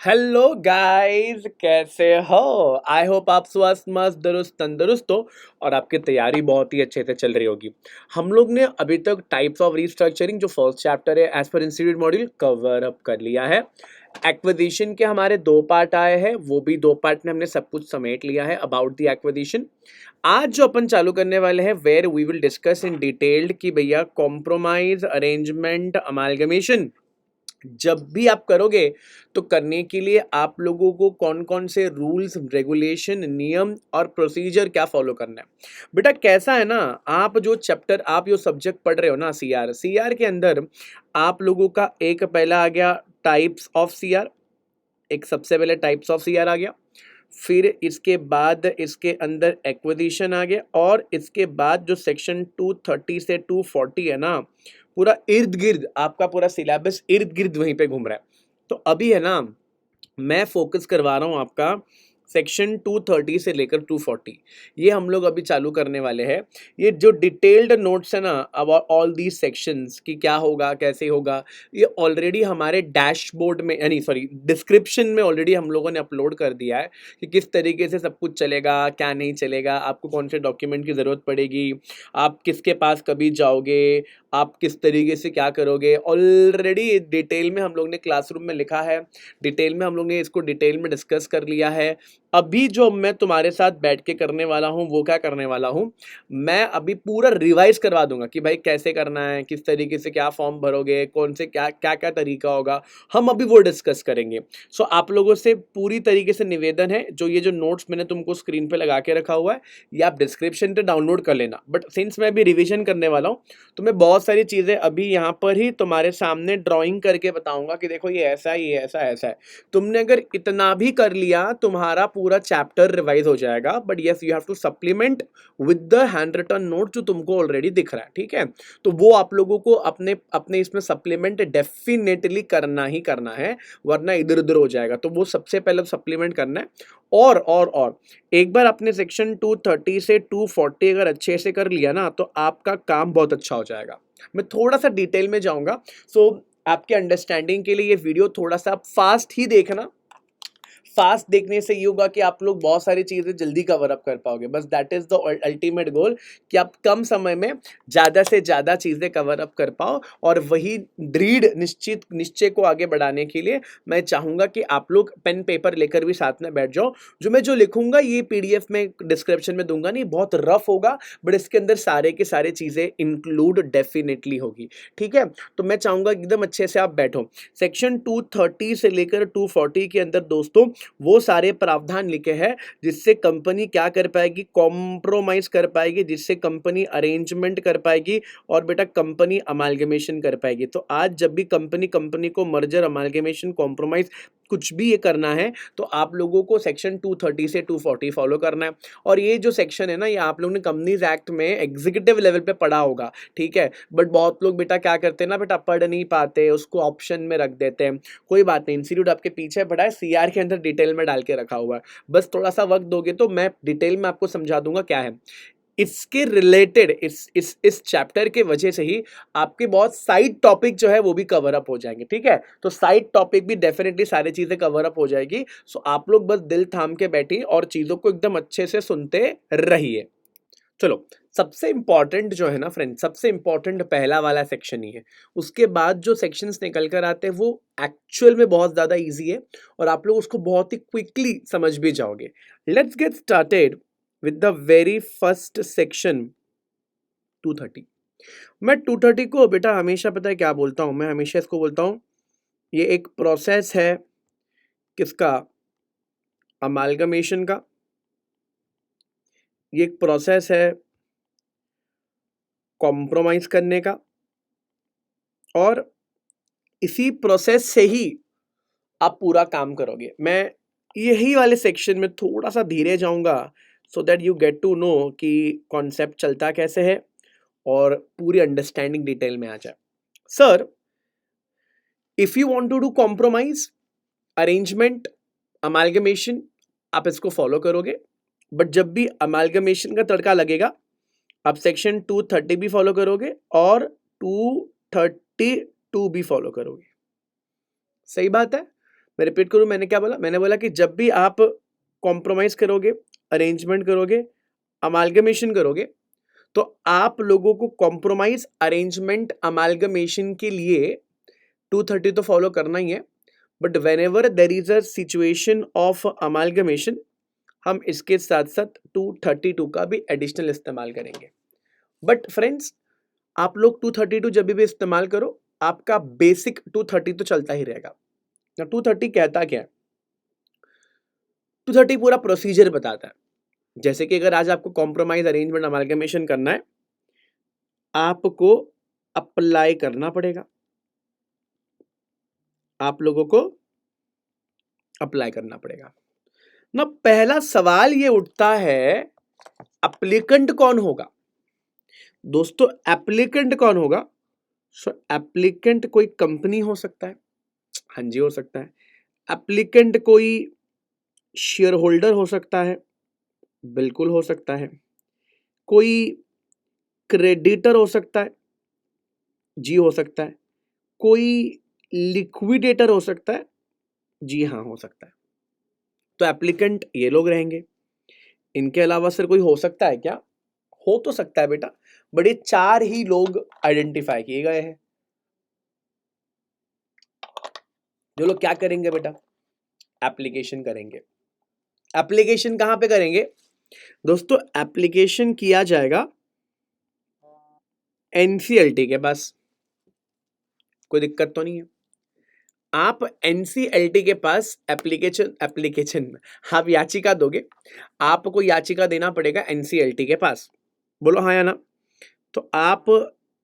Hello guys, कैसे हो? I hope आप स्वस्थ मस्त दुरुस्त तंदुरुस्त हो और आपकी तैयारी बहुत ही अच्छे से चल रही होगी। हम लोग ने अभी तक टाइप्स ऑफ रीस्ट्रक्चरिंग जो फर्स्ट चैप्टर है एज पर इंस्टीट्यूट मॉड्यूल कवर अप कर लिया है। एक्विजिशन के हमारे 2 पार्ट आए हैं, वो भी 2 पार्ट में हमने सब कुछ समेट लिया है अबाउट द एक्विजिशन। आज जो अपन चालू करने वाले हैं where we will discuss in detailed कि भैया कॉम्प्रोमाइज, अरेंजमेंट, अमालगमेशन जब भी आप करोगे तो करने के लिए आप लोगों को कौन कौन से रूल्स, रेगुलेशन, नियम और प्रोसीजर क्या फॉलो करना है। बेटा कैसा है ना, आप जो चैप्टर, आप जो सब्जेक्ट पढ़ रहे हो ना, सीआर के अंदर आप लोगों का एक पहला आ गया टाइप्स ऑफ सीआर। एक सबसे पहले टाइप्स ऑफ सीआर आ गया, फिर इसके बाद इसके अंदर एक्विजिशन आ गया, और इसके बाद जो सेक्शन 230 से 240 है ना, पूरा इर्द गिर्द आपका पूरा सिलेबस इर्द गिर्द वहीं पे घूम रहा है। तो अभी है ना, मैं फोकस करवा रहा हूँ आपका सेक्शन 230 से लेकर 240, ये हम लोग अभी चालू करने वाले हैं। ये जो डिटेल्ड नोट्स है ना अबाउट ऑल दीज सेक्शंस कि क्या होगा कैसे होगा, ये ऑलरेडी हमारे डैशबोर्ड में, यानी सॉरी डिस्क्रिप्शन में ऑलरेडी हम लोगों ने अपलोड कर दिया है कि किस तरीके से सब कुछ चलेगा, क्या नहीं चलेगा, आपको कौन से डॉक्यूमेंट की ज़रूरत पड़ेगी, आप किसके पास कभी जाओगे, आप किस तरीके से क्या करोगे। ऑलरेडी डिटेल में हम लोग ने क्लासरूम में लिखा है, डिटेल में हम लोग ने इसको डिटेल में डिस्कस कर लिया है। अभी जो मैं तुम्हारे साथ बैठ के करने वाला हूँ वो क्या करने वाला हूँ, मैं अभी पूरा रिवाइज करवा दूंगा कि भाई कैसे करना है, किस तरीके से क्या फॉर्म भरोगे, कौन से क्या क्या क्या तरीका होगा, हम अभी वो डिस्कस करेंगे। सो आप लोगों से पूरी तरीके से निवेदन है, जो ये जो नोट्स मैंने तुमको स्क्रीन पे लगा के रखा हुआ है ये आप डिस्क्रिप्शन पे डाउनलोड कर लेना। बट सिंस मैं अभी रिविजन करने वाला हूँ तो मैं बहुत सारी चीज़ें अभी यहाँ पर ही तुम्हारे सामने ड्राइंग करके बताऊंगा कि देखो ये ऐसा है, ये ऐसा ऐसा है। तुमने अगर इतना भी कर लिया तुम्हारा पूरा चैप्टर रिवाइज हो जाएगा। But yes, you have to supplement with the hand written note जो तुमको ऑलरेडी दिख रहा है, ठीक है। तो वो आप लोगों को अपने अपने इसमें सप्लीमेंट डेफिनेटली करना ही करना है, वरना इधर उधर हो जाएगा। तो वो सबसे पहले सप्लीमेंट करना है। और एक बार आपने सेक्शन 230 से 240 अगर अच्छे से कर लिया ना तो आपका काम बहुत अच्छा हो जाएगा। मैं थोड़ा सा डिटेल में जाऊंगा, सो आपके अंडरस्टैंडिंग के लिए ये वीडियो थोड़ा सा फास्ट ही देखना। फास्ट देखने से ये होगा कि आप लोग बहुत सारी चीजें जल्दी कवर अप कर पाओगे। बस that is the ultimate goal कि आप कम समय में ज्यादा से ज्यादा चीजें कवर अप कर पाओ। और वही दृढ़ निश्चय को आगे बढ़ाने के लिए मैं चाहूंगा कि आप लोग पेन पेपर लेकर भी साथ में बैठ जाओ। जो लिखूंगा ये पीडीएफ में डिस्क्रिप्शन में दूंगा, नहीं बहुत रफ होगा, बट इसके अंदर सारे के सारे चीजें इंक्लूड डेफिनेटली होगी, ठीक है। तो मैं चाहूंगा एकदम अच्छे से आप बैठो। सेक्शन 230 से लेकर 240 के अंदर दोस्तों वो सारे प्रावधान लिखे हैं जिससे कंपनी क्या कर पाएगी, कॉम्प्रोमाइज कर पाएगी, जिससे कंपनी अरेंजमेंट कर पाएगी और बेटा कंपनी अमालगमेशन कर पाएगी। तो आज जब भी कंपनी को मर्जर, अमालगमेशन, कॉम्प्रोमाइज कुछ भी ये करना है तो आप लोगों को सेक्शन 230 से 240 फॉलो करना है। और ये जो सेक्शन है ना, ये आप लोगों ने कंपनीज एक्ट में एग्जीक्यूटिव लेवल पे पढ़ा होगा, ठीक है। बट बहुत लोग बेटा क्या करते हैं ना, बेटा पढ़ नहीं पाते, उसको ऑप्शन में रख देते हैं। कोई बात नहीं, इंस्टीट्यूट आपके पीछे पड़ा है, सीआर के अंदर डिटेल में डाल के रखा हुआ है। बस थोड़ा सा वक्त दोगे तो मैं डिटेल में आपको समझा दूंगा क्या है इसके रिलेटेड। इस चैप्टर के वजह से ही आपके बहुत साइड टॉपिक जो है वो भी कवर अप हो जाएंगे, ठीक है। तो साइड टॉपिक भी डेफिनेटली सारी चीजें कवर अप हो जाएगी। सो आप लोग बस दिल थाम के बैठिए और चीजों को एकदम अच्छे से सुनते रहिए। चलो, सबसे इंपॉर्टेंट जो है ना फ्रेंड, सबसे इंपॉर्टेंट पहला वाला सेक्शन ही है। उसके बाद जो सेक्शंस निकल कर आते हैं वो एक्चुअल में बहुत ज्यादा इजी है और आप लोग उसको बहुत ही क्विकली समझ भी जाओगे। Let's get started with the very first section 230। मैं 230 को बेटा हमेशा पता है क्या बोलता हूं, मैं हमेशा इसको बोलता हूं ये एक प्रोसेस है किसका, अमालगमेशन का। ये एक प्रोसेस है कॉम्प्रोमाइज करने का, और इसी प्रोसेस से ही आप पूरा काम करोगे। मैं यही वाले सेक्शन में थोड़ा सा धीरे जाऊंगा so that you get to know कि कॉन्सेप्ट चलता कैसे है और पूरी अंडरस्टैंडिंग डिटेल में आ जाए। Sir, if you want to do compromise, arrangement, amalgamation, आप इसको फॉलो करोगे। बट जब भी अमालगमेशन का तड़का लगेगा आप सेक्शन 230 भी फॉलो करोगे और 232 भी फॉलो करोगे। सही बात है। मैं रिपीट करूं, मैंने क्या बोला? मैंने बोला कि जब भी आप कॉम्प्रोमाइज करोगे, अरेंजमेंट करोगे, अमालगमेशन करोगे, तो आप लोगों को कॉम्प्रोमाइज, अरेंजमेंट, अमालगमेशन के लिए 230 तो फॉलो करना ही है, but whenever there is a situation of amalgamation, हम इसके साथ साथ 232 का भी एडिशनल इस्तेमाल करेंगे। बट फ्रेंड्स, आप लोग 232 जब भी इस्तेमाल करो, आपका बेसिक 230 तो चलता ही रहेगा। 230 कहता क्या है? 230 पूरा प्रोसीजर बताता है। जैसे कि अगर आज आपको कॉम्प्रोमाइज, अरेंजमेंट, अमालगमेशन करना है, आपको अप्लाई करना पड़ेगा, आप लोगों को अप्लाई करना पड़ेगा ना। पहला सवाल ये उठता है, एप्लीकेंट कौन होगा? दोस्तों, एप्लीकेंट कौन होगा? सो एप्लीकेंट कोई कंपनी हो सकता है, हाँ जी हो सकता है। एप्लीकेंट कोई शेयर होल्डर हो सकता है, बिल्कुल हो सकता है। कोई क्रेडिटर हो सकता है, जी हो सकता है। कोई लिक्विडेटर हो सकता है, जी हाँ हो सकता है। तो एप्लीकेंट ये लोग रहेंगे। इनके अलावा सर कोई हो सकता है क्या? हो तो सकता है बेटा, बड़े 4 ही लोग आइडेंटिफाई किए गए हैं। जो लोग क्या करेंगे बेटा? एप्लीकेशन करेंगे। एप्लीकेशन कहां पे करेंगे दोस्तों? एप्लीकेशन किया जाएगा एनसीएलटी के पास। कोई दिक्कत तो नहीं है? आप एनसीएलटी के पास एप्लीकेशन आप याचिका दोगे, आपको याचिका देना पड़ेगा एनसीएलटी के पास। बोलो हाँ या ना? तो आप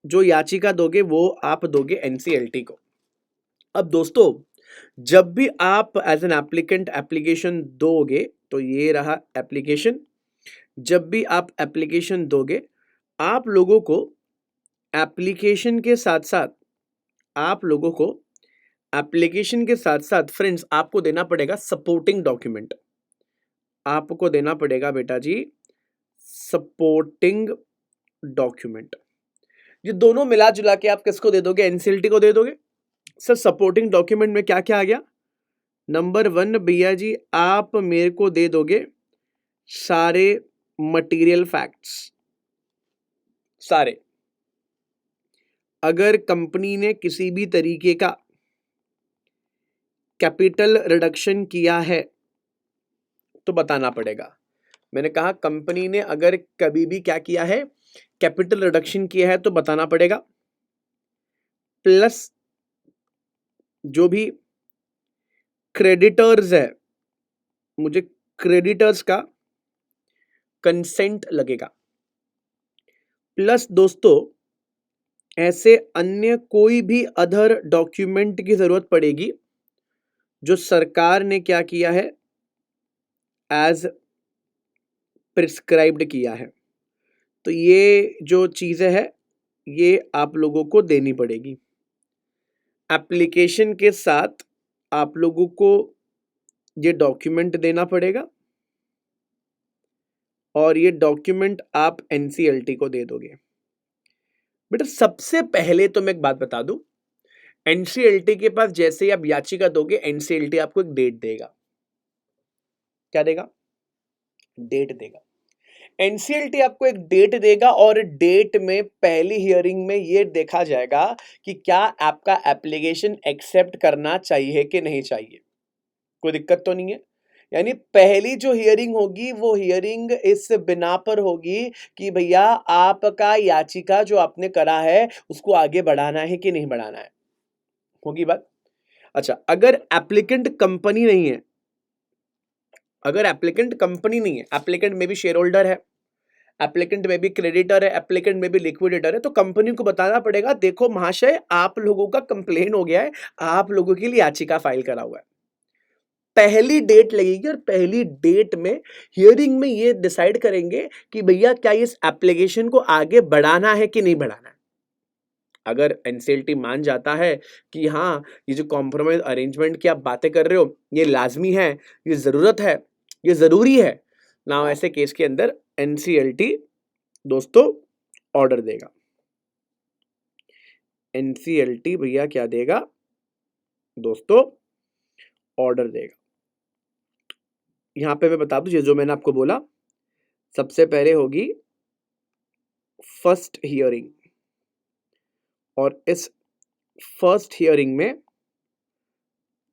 जो याचिका दोगे वो आप दोगे एनसीएलटी को। अब दोस्तों, जब भी आप एज एन एप्लीकेंट एप्लीकेशन दोगे, तो ये रहा एप्लीकेशन। जब भी आप एप्लीकेशन दोगे, आप लोगों को एप्लीकेशन के साथ साथ आप लोगों को एप्लीकेशन के साथ साथ फ्रेंड्स आपको देना पड़ेगा सपोर्टिंग डॉक्यूमेंट। आपको देना पड़ेगा बेटा जी सपोर्टिंग डॉक्यूमेंट। ये दोनों मिला जुला के आप किसको दे दोगे? एनसीएलटी को दे दोगे। सर सपोर्टिंग डॉक्यूमेंट में क्या क्या आ गया? नंबर 1 भैया जी, आप मेरे को दे दोगे सारे मटेरियल फैक्ट्स, सारे। अगर कंपनी ने किसी भी तरीके का कैपिटल रिडक्शन किया है तो बताना पड़ेगा। मैंने कहा कंपनी ने अगर कभी भी क्या किया है, कैपिटल रिडक्शन किया है तो बताना पड़ेगा। प्लस जो भी क्रेडिटर्स है, मुझे क्रेडिटर्स का कंसेंट लगेगा। प्लस दोस्तों, ऐसे अन्य कोई भी अदर डॉक्यूमेंट की जरूरत पड़ेगी जो सरकार ने क्या किया है, एज प्रिस्क्राइब्ड किया है। तो ये जो चीजें हैं ये आप लोगों को देनी पड़ेगी। एप्लीकेशन के साथ आप लोगों को ये डॉक्यूमेंट देना पड़ेगा और ये डॉक्यूमेंट आप एनसीएलटी को दे दोगे। बेटा सबसे पहले तो मैं एक बात बता दूं, एनसीएलटी के पास जैसे ही आप याचिका दोगे, एनसीएलटी आपको एक डेट देगा। क्या देगा? डेट देगा। एनसीएलटी आपको एक डेट देगा और डेट में पहली हियरिंग में ये देखा जाएगा कि क्या आपका एप्लीकेशन एक्सेप्ट करना चाहिए कि नहीं चाहिए। कोई दिक्कत तो नहीं है? यानी पहली जो हियरिंग होगी वो हियरिंग इस बिना पर होगी कि भैया आपका याचिका जो आपने करा है उसको आगे बढ़ाना है कि नहीं बढ़ाना है। होगी बात? अच्छा, अगर एप्लीकेंट कंपनी नहीं है, अगर एप्लीकेंट कंपनी नहीं है, एप्लीकेंट में भी शेयर होल्डर है, एप्लीकेंट में भी क्रेडिटर है, एप्लीकेंट में भी लिक्विडेटर है, तो कंपनी को बताना पड़ेगा देखो महाशय आप लोगों का कंप्लेन हो गया है, आप लोगों के लिए याचिका फाइल करा हुआ है। पहली डेट लगेगी और पहली डेट में हियरिंग में ये डिसाइड करेंगे कि भैया क्या इस एप्लीकेशन को आगे बढ़ाना है कि नहीं बढ़ाना है। अगर एनसीएलटी मान जाता है कि हाँ ये जो कॉम्प्रोमाइज अरेंजमेंट की आप बातें कर रहे हो ये लाजमी है, ये जरूरत है, ये जरूरी है ना, ऐसे केस के अंदर एनसीएलटी दोस्तों ऑर्डर देगा। एनसीएलटी भैया क्या देगा दोस्तों? ऑर्डर देगा। यहाँ पे मैं बता दूं, ये जो मैंने आपको बोला, सबसे पहले होगी फर्स्ट हियरिंग, और इस फर्स्ट हियरिंग में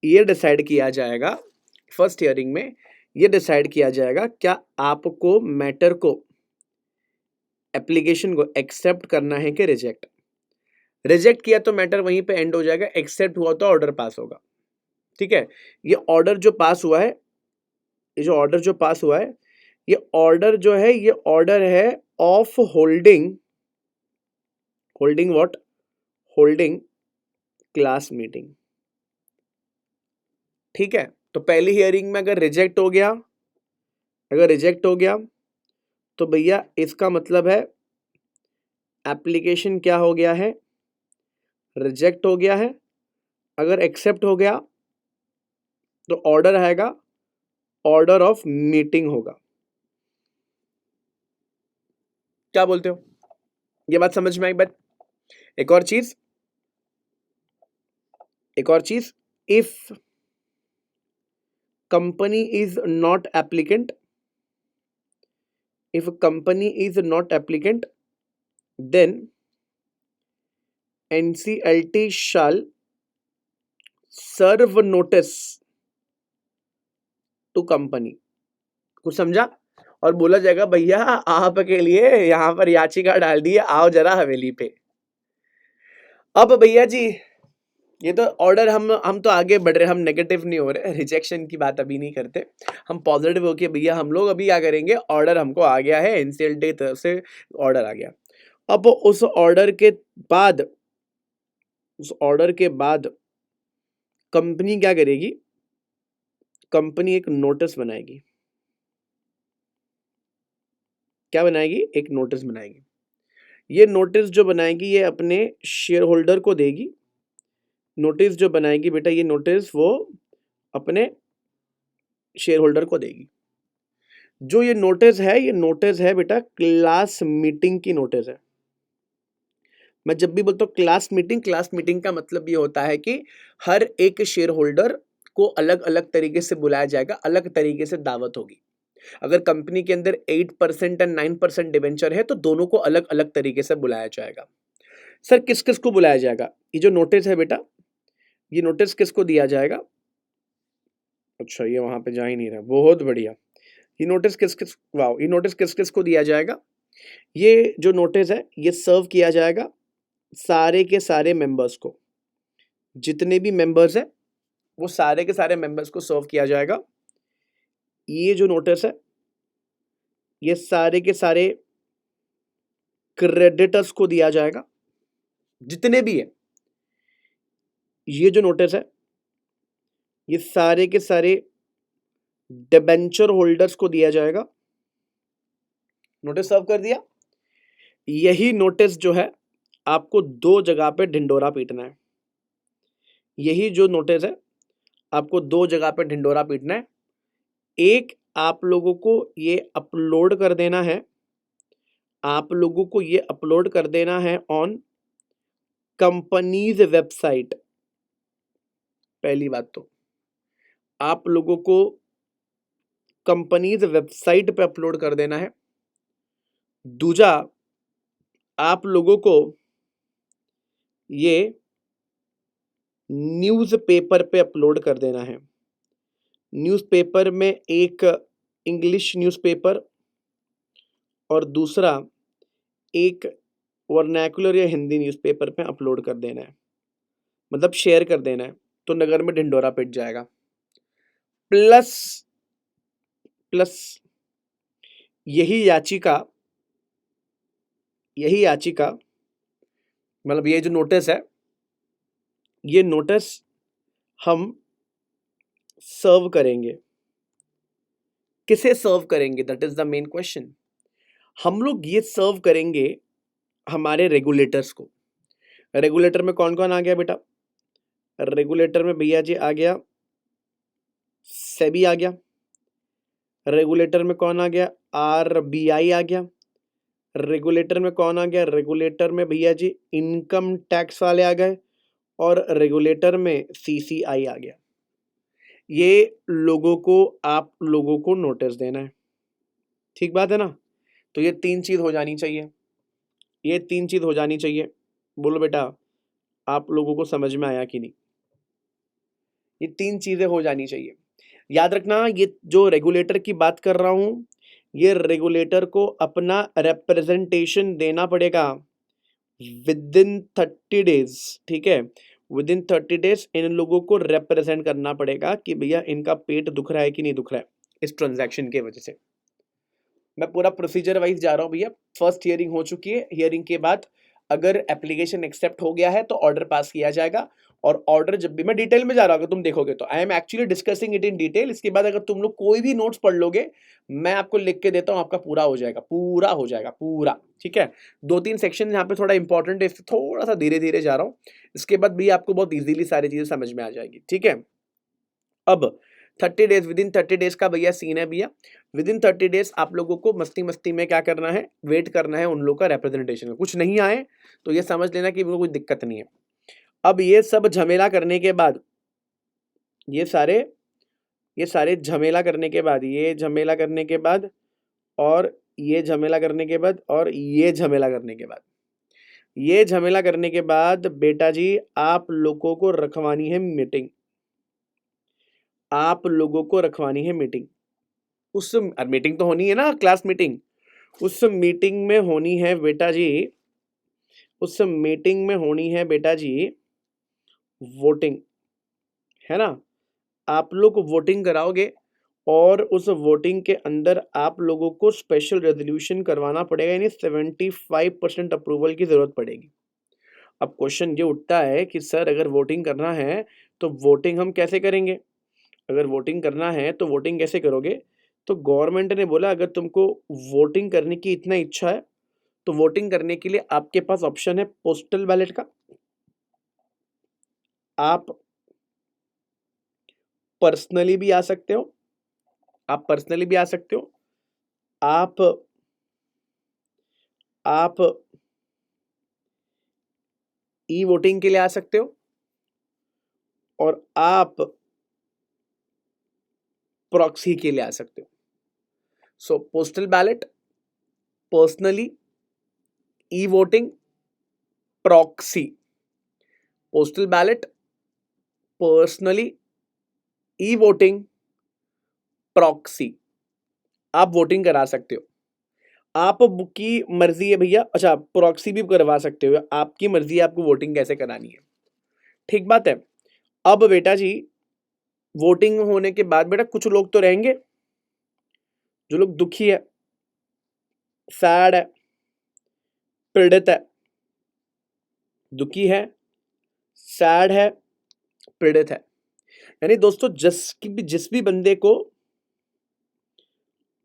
ये डिसाइड किया जाएगा, फर्स्ट हियरिंग में ये डिसाइड किया जाएगा क्या आपको मैटर को, एप्लीकेशन को एक्सेप्ट करना है कि रिजेक्ट। रिजेक्ट किया तो मैटर वहीं पे एंड हो जाएगा, एक्सेप्ट हुआ तो ऑर्डर पास होगा। ठीक है, ये ऑर्डर जो पास हुआ है, ये जो ऑर्डर जो पास हुआ है, ये ऑर्डर जो है, ये ऑर्डर है of holding, holding what, holding class meeting. ठीक है, तो पहली हियरिंग में अगर रिजेक्ट हो गया, अगर रिजेक्ट हो गया तो भैया इसका मतलब है एप्लीकेशन क्या हो गया है, रिजेक्ट हो गया है। अगर एक्सेप्ट हो गया तो ऑर्डर आएगा, ऑर्डर ऑफ मीटिंग होगा। क्या बोलते हो, ये बात समझ में आई? बात एक और चीज, एक और चीज, if company is not applicant, if a company is not applicant, then NCLT shall serve notice to company। कुछ समझा? और बोला जाएगा भैया आपके लिए यहाँ पर याचिका डाल दी है, आओ जरा हवेली पे। अब भैया जी ये तो ऑर्डर, हम तो आगे बढ़ रहे, हम नेगेटिव नहीं हो रहे, रिजेक्शन की बात अभी नहीं करते, हम पॉजिटिव होके भैया हम लोग अभी क्या करेंगे, ऑर्डर हमको आ गया है, एनसीएलटी तरफ से ऑर्डर आ गया। अब उस ऑर्डर के बाद, उस ऑर्डर के बाद कंपनी क्या करेगी, कंपनी एक नोटिस बनाएगी। क्या बनाएगी? एक नोटिस बनाएगी। ये नोटिस जो बनाएगी ये अपने शेयर होल्डर को देगी। नोटिस जो बनाएगी बेटा, ये नोटिस वो अपने शेयर होल्डर को देगी। जो ये नोटिस है, ये नोटिस है बेटा क्लास मीटिंग की नोटिस है। मैं जब भी बोलता हूँ क्लास मीटिंग, क्लास मीटिंग का मतलब ये होता है कि हर एक शेयर होल्डर को अलग अलग तरीके से बुलाया जाएगा, अलग तरीके से दावत होगी। अगर कंपनी के अंदर 8% एंड 9% डिवेंचर है तो दोनों को अलग अलग तरीके से बुलाया जाएगा। सर किस किस को बुलाया जाएगा? ये जो नोटिस है बेटा, ये नोटिस किसको दिया जाएगा? अच्छा ये वहां पे जा ही नहीं रहा, बहुत बढ़िया। ये नोटिस किस किस, वाह, ये नोटिस किस किस को दिया जाएगा? ये जो नोटिस है ये सर्व किया जाएगा सारे के सारे मेंबर्स को, जितने भी मेंबर्स हैं वो सारे के सारे मेंबर्स को सर्व किया जाएगा। ये जो नोटिस है ये सारे के सारे क्रेडिटर्स को दिया जाएगा, जितने भी है। ये जो नोटिस है ये सारे के सारे डिबेंचर होल्डर्स को दिया जाएगा। नोटिस सर्व कर दिया। यही नोटिस जो है आपको दो जगह पे ढिंडोरा पीटना है। यही जो नोटिस है आपको दो जगह पे ढिंडोरा पीटना है। एक, आप लोगों को ये अपलोड कर देना है, आप लोगों को ये अपलोड कर देना है ऑन कंपनीज वेबसाइट। पहली बात तो आप लोगों को कंपनीज वेबसाइट पे अपलोड कर देना है। दूजा, आप लोगों को ये न्यूज़पेपर पे अपलोड कर देना है। न्यूज़पेपर में एक इंग्लिश न्यूज़पेपर और दूसरा एक वर्नैकुलर या हिंदी न्यूज़पेपर पे अपलोड कर देना है, मतलब शेयर कर देना है, तो नगर में ढिंडोरा पिट जाएगा। प्लस प्लस यही याचिका मतलब ये जो नोटिस है, ये नोटिस हम सर्व करेंगे। किसे सर्व करेंगे? That is the main question. हम लोग ये सर्व करेंगे हमारे रेगुलेटर्स को। रेगुलेटर में कौन कौन आ गया बेटा? रेगुलेटर में भैया जी आ गया सेबी आ गया। रेगुलेटर में कौन आ गया? आरबीआई आ गया। रेगुलेटर में कौन आ गया? रेगुलेटर में भैया जी इनकम टैक्स वाले आ गए। और रेगुलेटर में सीसीआई आ गया। ये लोगों को आप लोगों को नोटिस देना है, ठीक बात है ना। तो ये 3 चीज़ हो जानी चाहिए, ये 3 चीज़ हो जानी चाहिए। बोलो बेटा, आप लोगों को समझ में आया कि नहीं? ये 3 चीज़ें हो जानी चाहिए। याद रखना, ये जो रेगुलेटर की बात कर रहा हूँ, ये रेगुलेटर को अपना रिप्रेजेंटेशन देना पड़ेगा विदिन 30 डेज, ठीक है। विदिन 30 डेज इन लोगों को रिप्रेजेंट करना पड़ेगा कि भैया इनका पेट दुख रहा है कि नहीं दुख रहा है इस ट्रांजैक्शन के वजह से। मैं पूरा प्रोसीजर वाइज जा रहा हूँ भैया। फर्स्ट हियरिंग हो चुकी है, हियरिंग के बाद अगर एप्लीकेशन एक्सेप्ट हो गया है तो ऑर्डर पास किया जाएगा। और ऑर्डर जब भी, मैं डिटेल में जा रहा हूँ, अगर तुम देखोगे तो I am actually discussing it in detail. इसके बाद अगर तुम लोग कोई भी नोट्स पढ़ लोगे, मैं आपको लिख के देता हूँ, आपका पूरा हो जाएगा, पूरा हो जाएगा, पूरा, ठीक है। 2-3 सेक्शन यहाँ पे थोड़ा इंपॉर्टेंट है, थोड़ा सा धीरे धीरे जा रहा हूँ। इसके बाद भी आपको बहुत इजीली सारी चीजें समझ में आ जाएगी, ठीक है। अब 30 डेज, विदिन 30 डेज का भैया सीन है भैया। विदिन 30 डेज आप लोगों को मस्ती मस्ती में क्या करना है, वेट करना है उन लोगों का रिप्रेजेंटेशन। कुछ नहीं आए तो ये समझ लेना कि उनको कोई दिक्कत नहीं है। अब ये सब झमेला करने के बाद, ये सारे झमेला करने के बाद, ये झमेला करने के बाद, और ये झमेला करने के बाद, और ये झमेला करने के बाद, ये झमेला करने के बाद बेटा जी आप लोगों को रखवानी है मीटिंग। आप लोगों को रखवानी है मीटिंग। उस मीटिंग तो होनी है ना, क्लास मीटिंग। उस मीटिंग में होनी है बेटा जी, उस मीटिंग में होनी है बेटा जी वोटिंग, है ना। आप लोग वोटिंग कराओगे और उस वोटिंग के अंदर आप लोगों को स्पेशल रेजोल्यूशन करवाना पड़ेगा, यानी 75% अप्रूवल की जरूरत पड़ेगी। अब क्वेश्चन ये उठता है कि सर अगर वोटिंग करना है तो वोटिंग हम कैसे करेंगे? अगर वोटिंग करना है तो वोटिंग कैसे करोगे? तो गवर्नमेंट ने बोला अगर तुमको वोटिंग करने की इतना इच्छा है तो वोटिंग करने के लिए आपके पास ऑप्शन है पोस्टल बैलेट का। आप पर्सनली भी आ सकते हो, आप पर्सनली भी आ सकते हो, आप आप ई वोटिंग के लिए आ सकते हो, और आप प्रॉक्सी के लिए आ सकते हो। So postal ballot, personally, E voting, proxy. Postal ballot, personally, E voting, proxy. आप वोटिंग करा सकते हो। आप की मर्जी है भैया, अच्छा प्रॉक्सी भी करवा सकते हो, आपकी मर्जी है आपको वोटिंग कैसे करानी है, ठीक बात है। अब बेटा जी वोटिंग होने के बाद बेटा कुछ लोग तो रहेंगे जो लोग दुखी है, सैड है, पीड़ित है, दुखी है, सैड है, पीड़ित है। यानी दोस्तों जिस भी बंदे को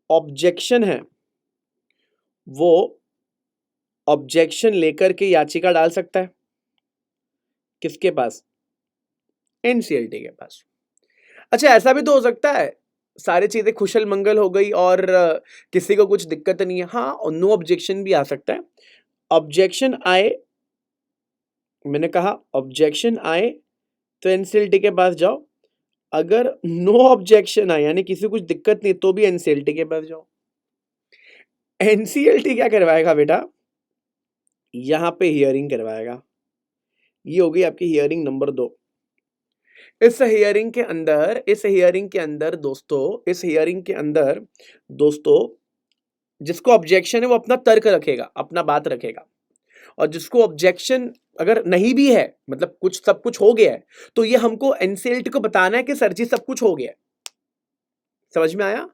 ऑब्जेक्शन है वो ऑब्जेक्शन लेकर के याचिका डाल सकता है। किसके पास? एनसीएलटी के पास। अच्छा ऐसा भी तो हो सकता है सारी चीजें खुशल मंगल हो गई और किसी को कुछ दिक्कत नहीं है, हाँ नो ऑब्जेक्शन भी आ सकता है। ऑब्जेक्शन आए, मैंने कहा ऑब्जेक्शन आए तो एनसीएलटी के पास जाओ। अगर नो ऑब्जेक्शन आए यानी किसी को कुछ दिक्कत नहीं तो भी एनसीएलटी के पास जाओ। एनसीएलटी क्या करवाएगा बेटा? यहां पे हियरिंग करवाएगा। ये हो गई आपकी हियरिंग नंबर 2। इस हियरिंग के अंदर दोस्तों जिसको ऑब्जेक्शन है वो अपना तर्क रखेगा, अपना बात रखेगा। और जिसको ऑब्जेक्शन अगर नहीं भी है, मतलब कुछ सब कुछ हो गया है, तो ये हमको एनसीएलटी को बताना है कि सर जी सब कुछ हो गया है। समझ में आया?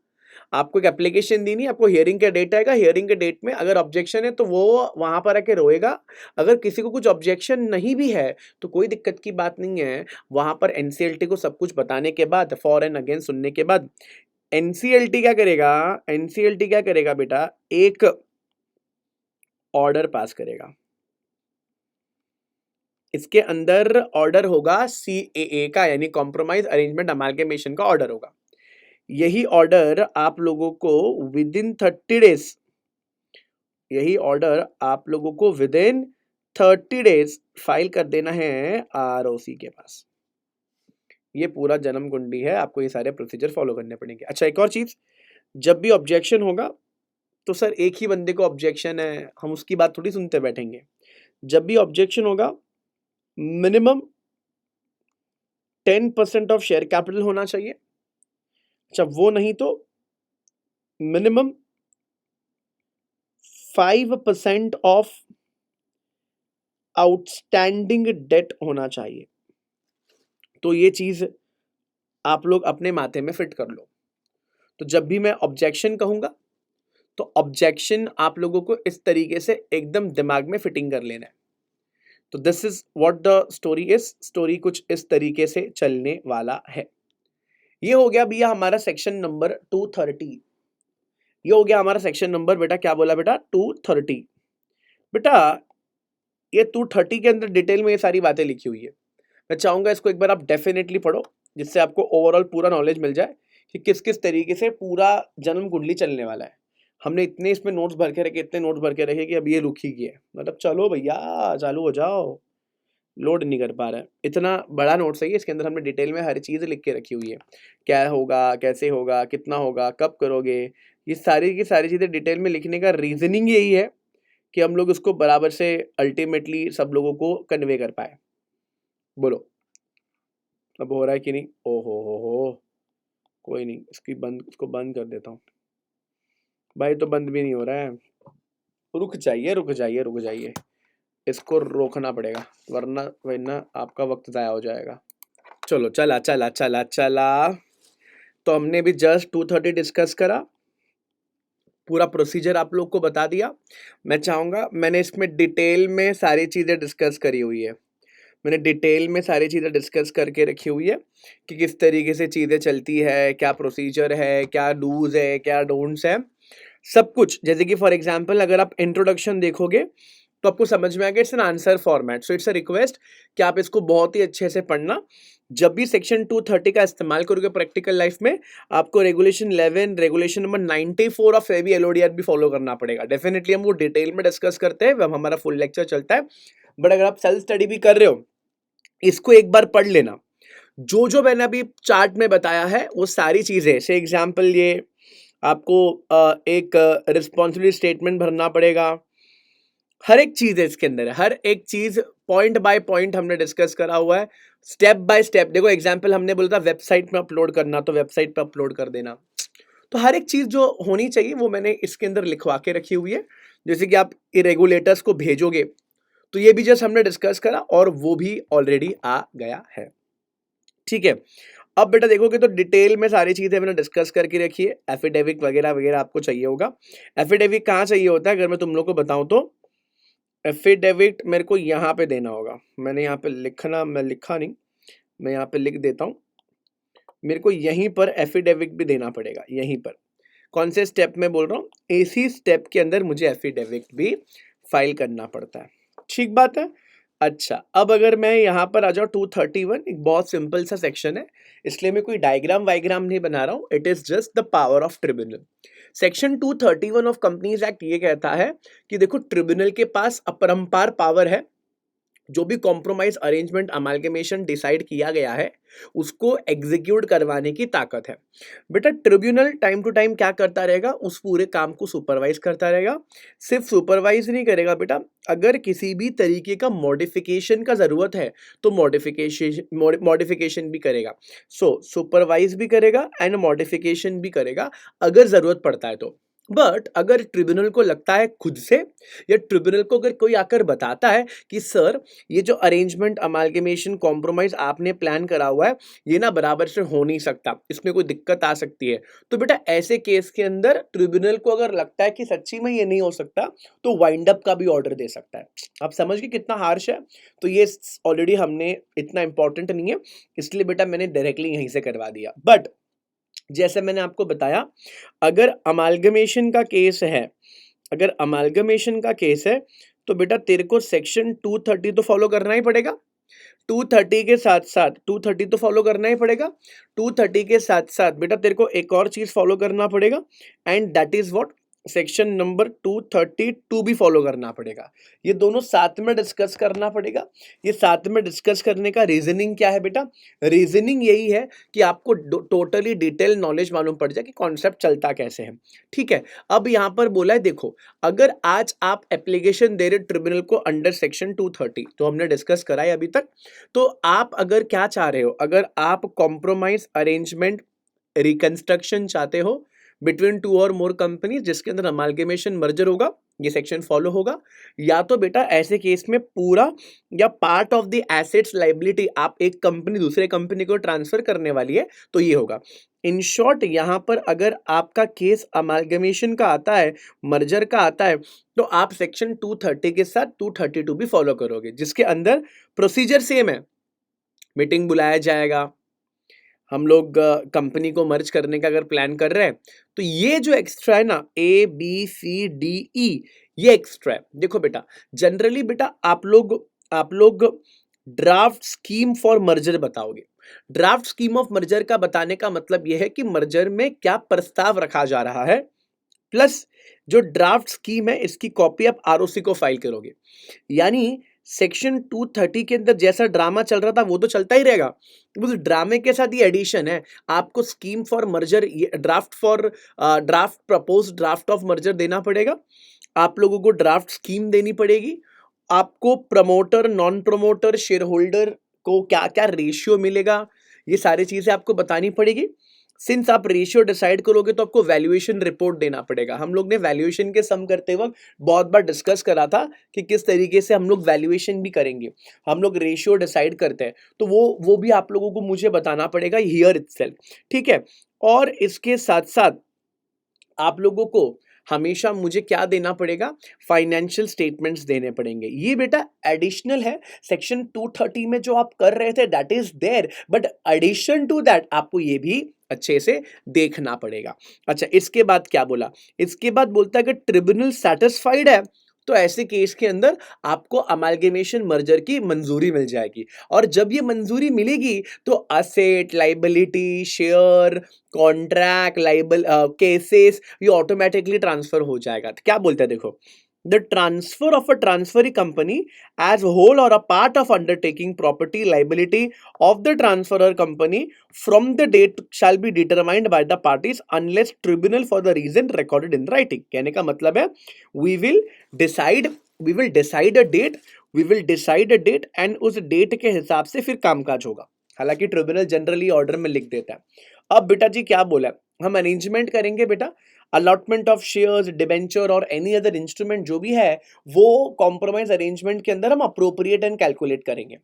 आपको एक एप्लीकेशन देनी है, आपको हियरिंग का डेट आएगा, हियरिंग के डेट में अगर ऑब्जेक्शन है तो वो वहां पर आके रोएगा। अगर किसी को कुछ ऑब्जेक्शन नहीं भी है तो कोई दिक्कत की बात नहीं है। वहां पर एनसीएलटी को सब कुछ बताने के बाद, फॉर एंड अगेंस्ट सुनने के बाद, एनसीएलटी क्या करेगा? एनसीएलटी क्या करेगा बेटा? एक ऑर्डर पास करेगा। इसके अंदर ऑर्डर होगा सीएए का, यानी कॉम्प्रोमाइज अरेंजमेंट अमालगमेशन का ऑर्डर होगा। यही ऑर्डर आप लोगों को विदिन 30 डेज, यही ऑर्डर आप लोगों को विदिन 30 डेज फाइल कर देना है आरओसी के पास। ये पूरा जन्म कुंडली है, आपको ये सारे प्रोसीजर फॉलो करने पड़ेंगे। अच्छा, एक और चीज़, जब भी ऑब्जेक्शन होगा तो सर एक ही बंदे को ऑब्जेक्शन है, हम उसकी बात थोड़ी सुनते बैठेंगे। जब भी ऑब्जेक्शन होगा मिनिमम 10% ऑफ शेयर कैपिटल होना चाहिए। अच्छा, वो नहीं तो मिनिमम 5% ऑफ आउटस्टैंडिंग डेट होना चाहिए। तो ये चीज आप लोग अपने माथे में फिट कर लो। तो जब भी मैं ऑब्जेक्शन कहूंगा तो ऑब्जेक्शन आप लोगों को इस तरीके से एकदम दिमाग में फिटिंग कर लेना है। तो this is what the story is. Story कुछ इस तरीके से चलने वाला है। ये हो गया भैया हमारा सेक्शन नंबर 230। ये हो गया हमारा सेक्शन नंबर, बेटा क्या बोला बेटा, 230। बेटा ये 230 के अंदर डिटेल में ये सारी बातें लिखी हुई है। मैं चाहूंगा इसको एक बार आप डेफिनेटली पढ़ो, जिससे आपको ओवरऑल पूरा नॉलेज मिल जाए कि किस किस तरीके से पूरा जन्म कुंडली चलने वाला है। हमने इतने इसमें नोट्स भर के रखे, इतने नोट्स भर के रखे कि अब ये रुक ही गया है। मतलब चलो भैया चालू हो जाओ, लोड नहीं कर पा रहा है। इतना बड़ा नोट्स है ये, इसके अंदर हमने डिटेल में हर चीज़ लिख के रखी हुई है। क्या होगा, कैसे होगा, कितना होगा, कब करोगे, ये सारी की सारी चीज़ें डिटेल में लिखने का रीजनिंग यही है कि हम लोग उसको बराबर से अल्टीमेटली सब लोगों को कन्वे कर पाए। बोलो अब हो रहा है कि नहीं? ओ हो, कोई नहीं, इसको बंद कर देता हूँ भाई। तो बंद भी नहीं हो रहा है, रुक जाइए रुक जाइए रुक जाइए, इसको रोकना पड़ेगा वरना आपका वक्त ज़ाया हो जाएगा। चलो चला चला चला चला। तो हमने भी जस्ट 230 डिस्कस करा, पूरा प्रोसीजर आप लोग को बता दिया। मैं चाहूँगा, मैंने इसमें डिटेल में सारी चीज़ें डिस्कस करी हुई है। मैंने डिटेल में सारी चीज़ें डिस्कस करके रखी हुई है कि किस तरीके से चीज़ें चलती है, क्या प्रोसीजर है, क्या डूज है, क्या डोंट्स है, सब कुछ। जैसे कि फॉर एग्जांपल अगर आप इंट्रोडक्शन देखोगे तो आपको समझ में आएगा it's an answer format. So it's a request कि आप इसको बहुत ही अच्छे से पढ़ना। जब भी सेक्शन 230 का इस्तेमाल करोगे प्रैक्टिकल लाइफ में, आपको regulation 11, regulation number 94 of AB LODR भी फॉलो करना पड़ेगा। डेफिनेटली हम वो डिटेल में डिस्कस करते हैं, वह हमारा फुल लेक्चर चलता है। बट अगर आप सेल्फ स्टडी भी कर रहे हो, इसको एक बार पढ़ लेना। जो जो मैंने अभी चार्ट में बताया है वो सारी चीज़ें, से एग्जाम्पल ये आपको एक रिस्पॉन्सिबिलिटी स्टेटमेंट भरना पड़ेगा। हर एक चीज़ है इसके अंदर, हर एक चीज़ पॉइंट बाय पॉइंट हमने डिस्कस करा हुआ है, स्टेप बाय स्टेप। देखो एग्जाम्पल हमने बोला था वेबसाइट में अपलोड करना, तो वेबसाइट पे अपलोड कर देना। तो हर एक चीज़ जो होनी चाहिए वो मैंने इसके अंदर लिखवा के रखी हुई है। जैसे कि आप रेगुलेटर्स को भेजोगे तो ये भी जस्ट हमने डिस्कस करा और वो भी ऑलरेडी आ गया है। ठीक है, अब बेटा देखोगे तो डिटेल में सारी चीज़ें मैंने डिस्कस करके रखी है। एफिडेविट वगैरह वगैरह आपको चाहिए होगा। एफिडेविट कहाँ चाहिए होता है अगर मैं तुम लोग को बताऊं तो, एफिडेविट मेरे को यहाँ पे देना होगा। मैं लिखा नहीं, मैं यहाँ पे लिख देता हूँ। मेरे को यहीं पर एफिडेविट भी देना पड़ेगा, यहीं पर। कौन से स्टेप में बोल रहा हूँ, इसी स्टेप के अंदर मुझे एफिडेविट भी फाइल करना पड़ता है। ठीक बात है। अच्छा, अब अगर मैं यहाँ पर आ जाऊँ 231, एक बहुत सिंपल सा सेक्शन है, इसलिए मैं कोई डायग्राम वाइग्राम नहीं बना रहा हूँ। It is just the power of tribunal. Section 231 of companies act ये कहता है कि देखो ट्रिब्यूनल के पास अपरंपार पावर है। जो भी कॉम्प्रोमाइज अरेंजमेंट अमालगमेशन डिसाइड किया गया है उसको एग्जीक्यूट करवाने की ताकत है। बेटा ट्रिब्यूनल टाइम टू टाइम क्या करता रहेगा, उस पूरे काम को सुपरवाइज करता रहेगा। सिर्फ सुपरवाइज नहीं करेगा बेटा, अगर किसी भी तरीके का मॉडिफिकेशन का जरूरत है तो मॉडिफिकेशन भी करेगा। सो सुपरवाइज भी करेगा एंड मॉडिफिकेशन भी करेगा अगर जरूरत पड़ता है तो। बट अगर ट्रिब्यूनल को लगता है खुद से, या ट्रिब्यूनल को अगर कोई आकर बताता है कि सर ये जो अरेंजमेंट अमालगमेशन कॉम्प्रोमाइज आपने प्लान करा हुआ है ये ना बराबर से हो नहीं सकता, इसमें कोई दिक्कत आ सकती है, तो बेटा ऐसे केस के अंदर ट्रिब्यूनल को अगर लगता है कि सच्ची में ये नहीं हो सकता तो वाइंड अप का भी ऑर्डर दे सकता है। आप समझ गए कितना हार्श है। तो ये ऑलरेडी हमने, इतना इंपॉर्टेंट नहीं है इसलिए बेटा मैंने डायरेक्टली यहीं से करवा दिया। बट जैसे मैंने आपको बताया, अगर अमालगमेशन का केस है, अगर अमालगमेशन का केस है तो बेटा तेरे को सेक्शन 230 तो फॉलो करना ही पड़ेगा। 230 के साथ साथ 230 तो फॉलो करना ही पड़ेगा। 230 के साथ साथ बेटा तेरे को एक और चीज फॉलो करना पड़ेगा, and that is what, section number 232 भी फॉलो करना पड़ेगा। ये दोनों साथ में डिस्कस करना पड़ेगा। ये साथ में डिस्कस करने का रीजनिंग क्या है बेटा? रीजनिंग यही है कि आपको टोटली डिटेल नॉलेज मालूम पड़ जाए कि कॉन्सेप्ट चलता कैसे है। ठीक है, अब यहाँ पर बोला है देखो, अगर आज आप एप्लीकेशन दे रहे ट्रिब्यूनल को अंडर सेक्शन 230, तो हमने डिस्कस करा है अभी तक, तो आप अगर क्या चाह रहे हो, अगर आप कॉम्प्रोमाइज अरेंजमेंट रिकंस्ट्रक्शन चाहते हो बिटवीन टू और मोर कंपनी जिसके अंदर अमालगमेशन मर्जर होगा, ये सेक्शन फॉलो होगा। या तो बेटा ऐसे केस में पूरा या part of the assets liability आप एक कंपनी दूसरे कंपनी को ट्रांसफर करने वाली है, तो ये होगा। इन शॉर्ट यहां पर अगर आपका केस अमालगमेशन का आता है, मर्जर का आता है, तो आप सेक्शन 230 के साथ 232 भी फॉलो करोगे, जिसके अंदर प्रोसीजर सेम है। मीटिंग बुलाया जाएगा, हम लोग कंपनी को मर्ज करने का अगर प्लान कर रहे हैं, तो ये जो एक्स्ट्रा है ना, ABCDE, ये एक्स्ट्रा है। देखो बेटा, जनरली बेटा आप लोग ड्राफ्ट स्कीम फॉर मर्जर बताओगे। ड्राफ्ट स्कीम ऑफ मर्जर का बताने का मतलब यह है कि मर्जर में क्या प्रस्ताव रखा जा रहा है, प्लस जो ड्राफ्ट स्कीम है इसकी कॉपी आप आरओसी को फाइल करोगे। यानी सेक्शन 230 के अंदर जैसा ड्रामा चल रहा था वो तो चलता ही रहेगा, उस ड्रामे के साथ ये एडिशन है। आपको scheme for merger, draft propose draft of merger देना पड़ेगा, आप लोगों को ड्राफ्ट स्कीम देनी पड़ेगी, आपको promoter non promoter share holder को क्या क्या रेशियो मिलेगा, ये सारी चीजें आपको बतानी पड़ेगी। सिंस आप रेशियो डिसाइड करोगे तो आपको वैल्यूएशन रिपोर्ट देना पड़ेगा। हम लोग ने वैल्यूएशन के सम करते वक्त बहुत बार डिस्कस करा था कि किस तरीके से हम लोग वैल्यूएशन भी करेंगे, हम लोग रेशियो डिसाइड करते हैं, तो वो भी आप लोगों को मुझे बताना पड़ेगा हियर इटसेल्फ। ठीक है, और इसके साथ साथ आप लोगों को हमेशा मुझे क्या देना पड़ेगा, फाइनेंशियल स्टेटमेंट्स देने पड़ेंगे। ये बेटा एडिशनल है, सेक्शन 230 में जो आप कर रहे थे that is there, but addition to that आपको ये भी अच्छे से देखना पड़ेगा। अच्छा, इसके बाद क्या बोला, इसके बाद बोलता है कि ट्रिब्यूनल सेटिस्फाइड है, तो ऐसे केस के अंदर आपको अमालगमेशन मर्जर की मंजूरी मिल जाएगी। और जब ये मंजूरी मिलेगी तो asset, liability, share, contract, liable cases, ये ऑटोमेटिकली ट्रांसफर हो जाएगा। तो क्या बोलते हैं देखो, the transfer of a transferee company as whole और a part of undertaking property liability of the transferor company from the date shall be determined by the parties unless tribunal for the reason recorded in writing. कहने का मतलब है we will decide a date and उस date के हिसाब से फिर कामकाज होगा। हालांकि ट्रिब्यूनल जनरली ऑर्डर में लिख देता है। अब बेटा जी क्या बोला, हम अरेंजमेंट करेंगे बेटा, अलॉटमेंट ऑफ शेयर्स, डिबेंचर और एनी अदर इंस्ट्रूमेंट जो भी है वो कॉम्प्रोमाइज अरेंजमेंट के अंदर हम अप्रोप्रिएट एंड कैलकुलेट करेंगे।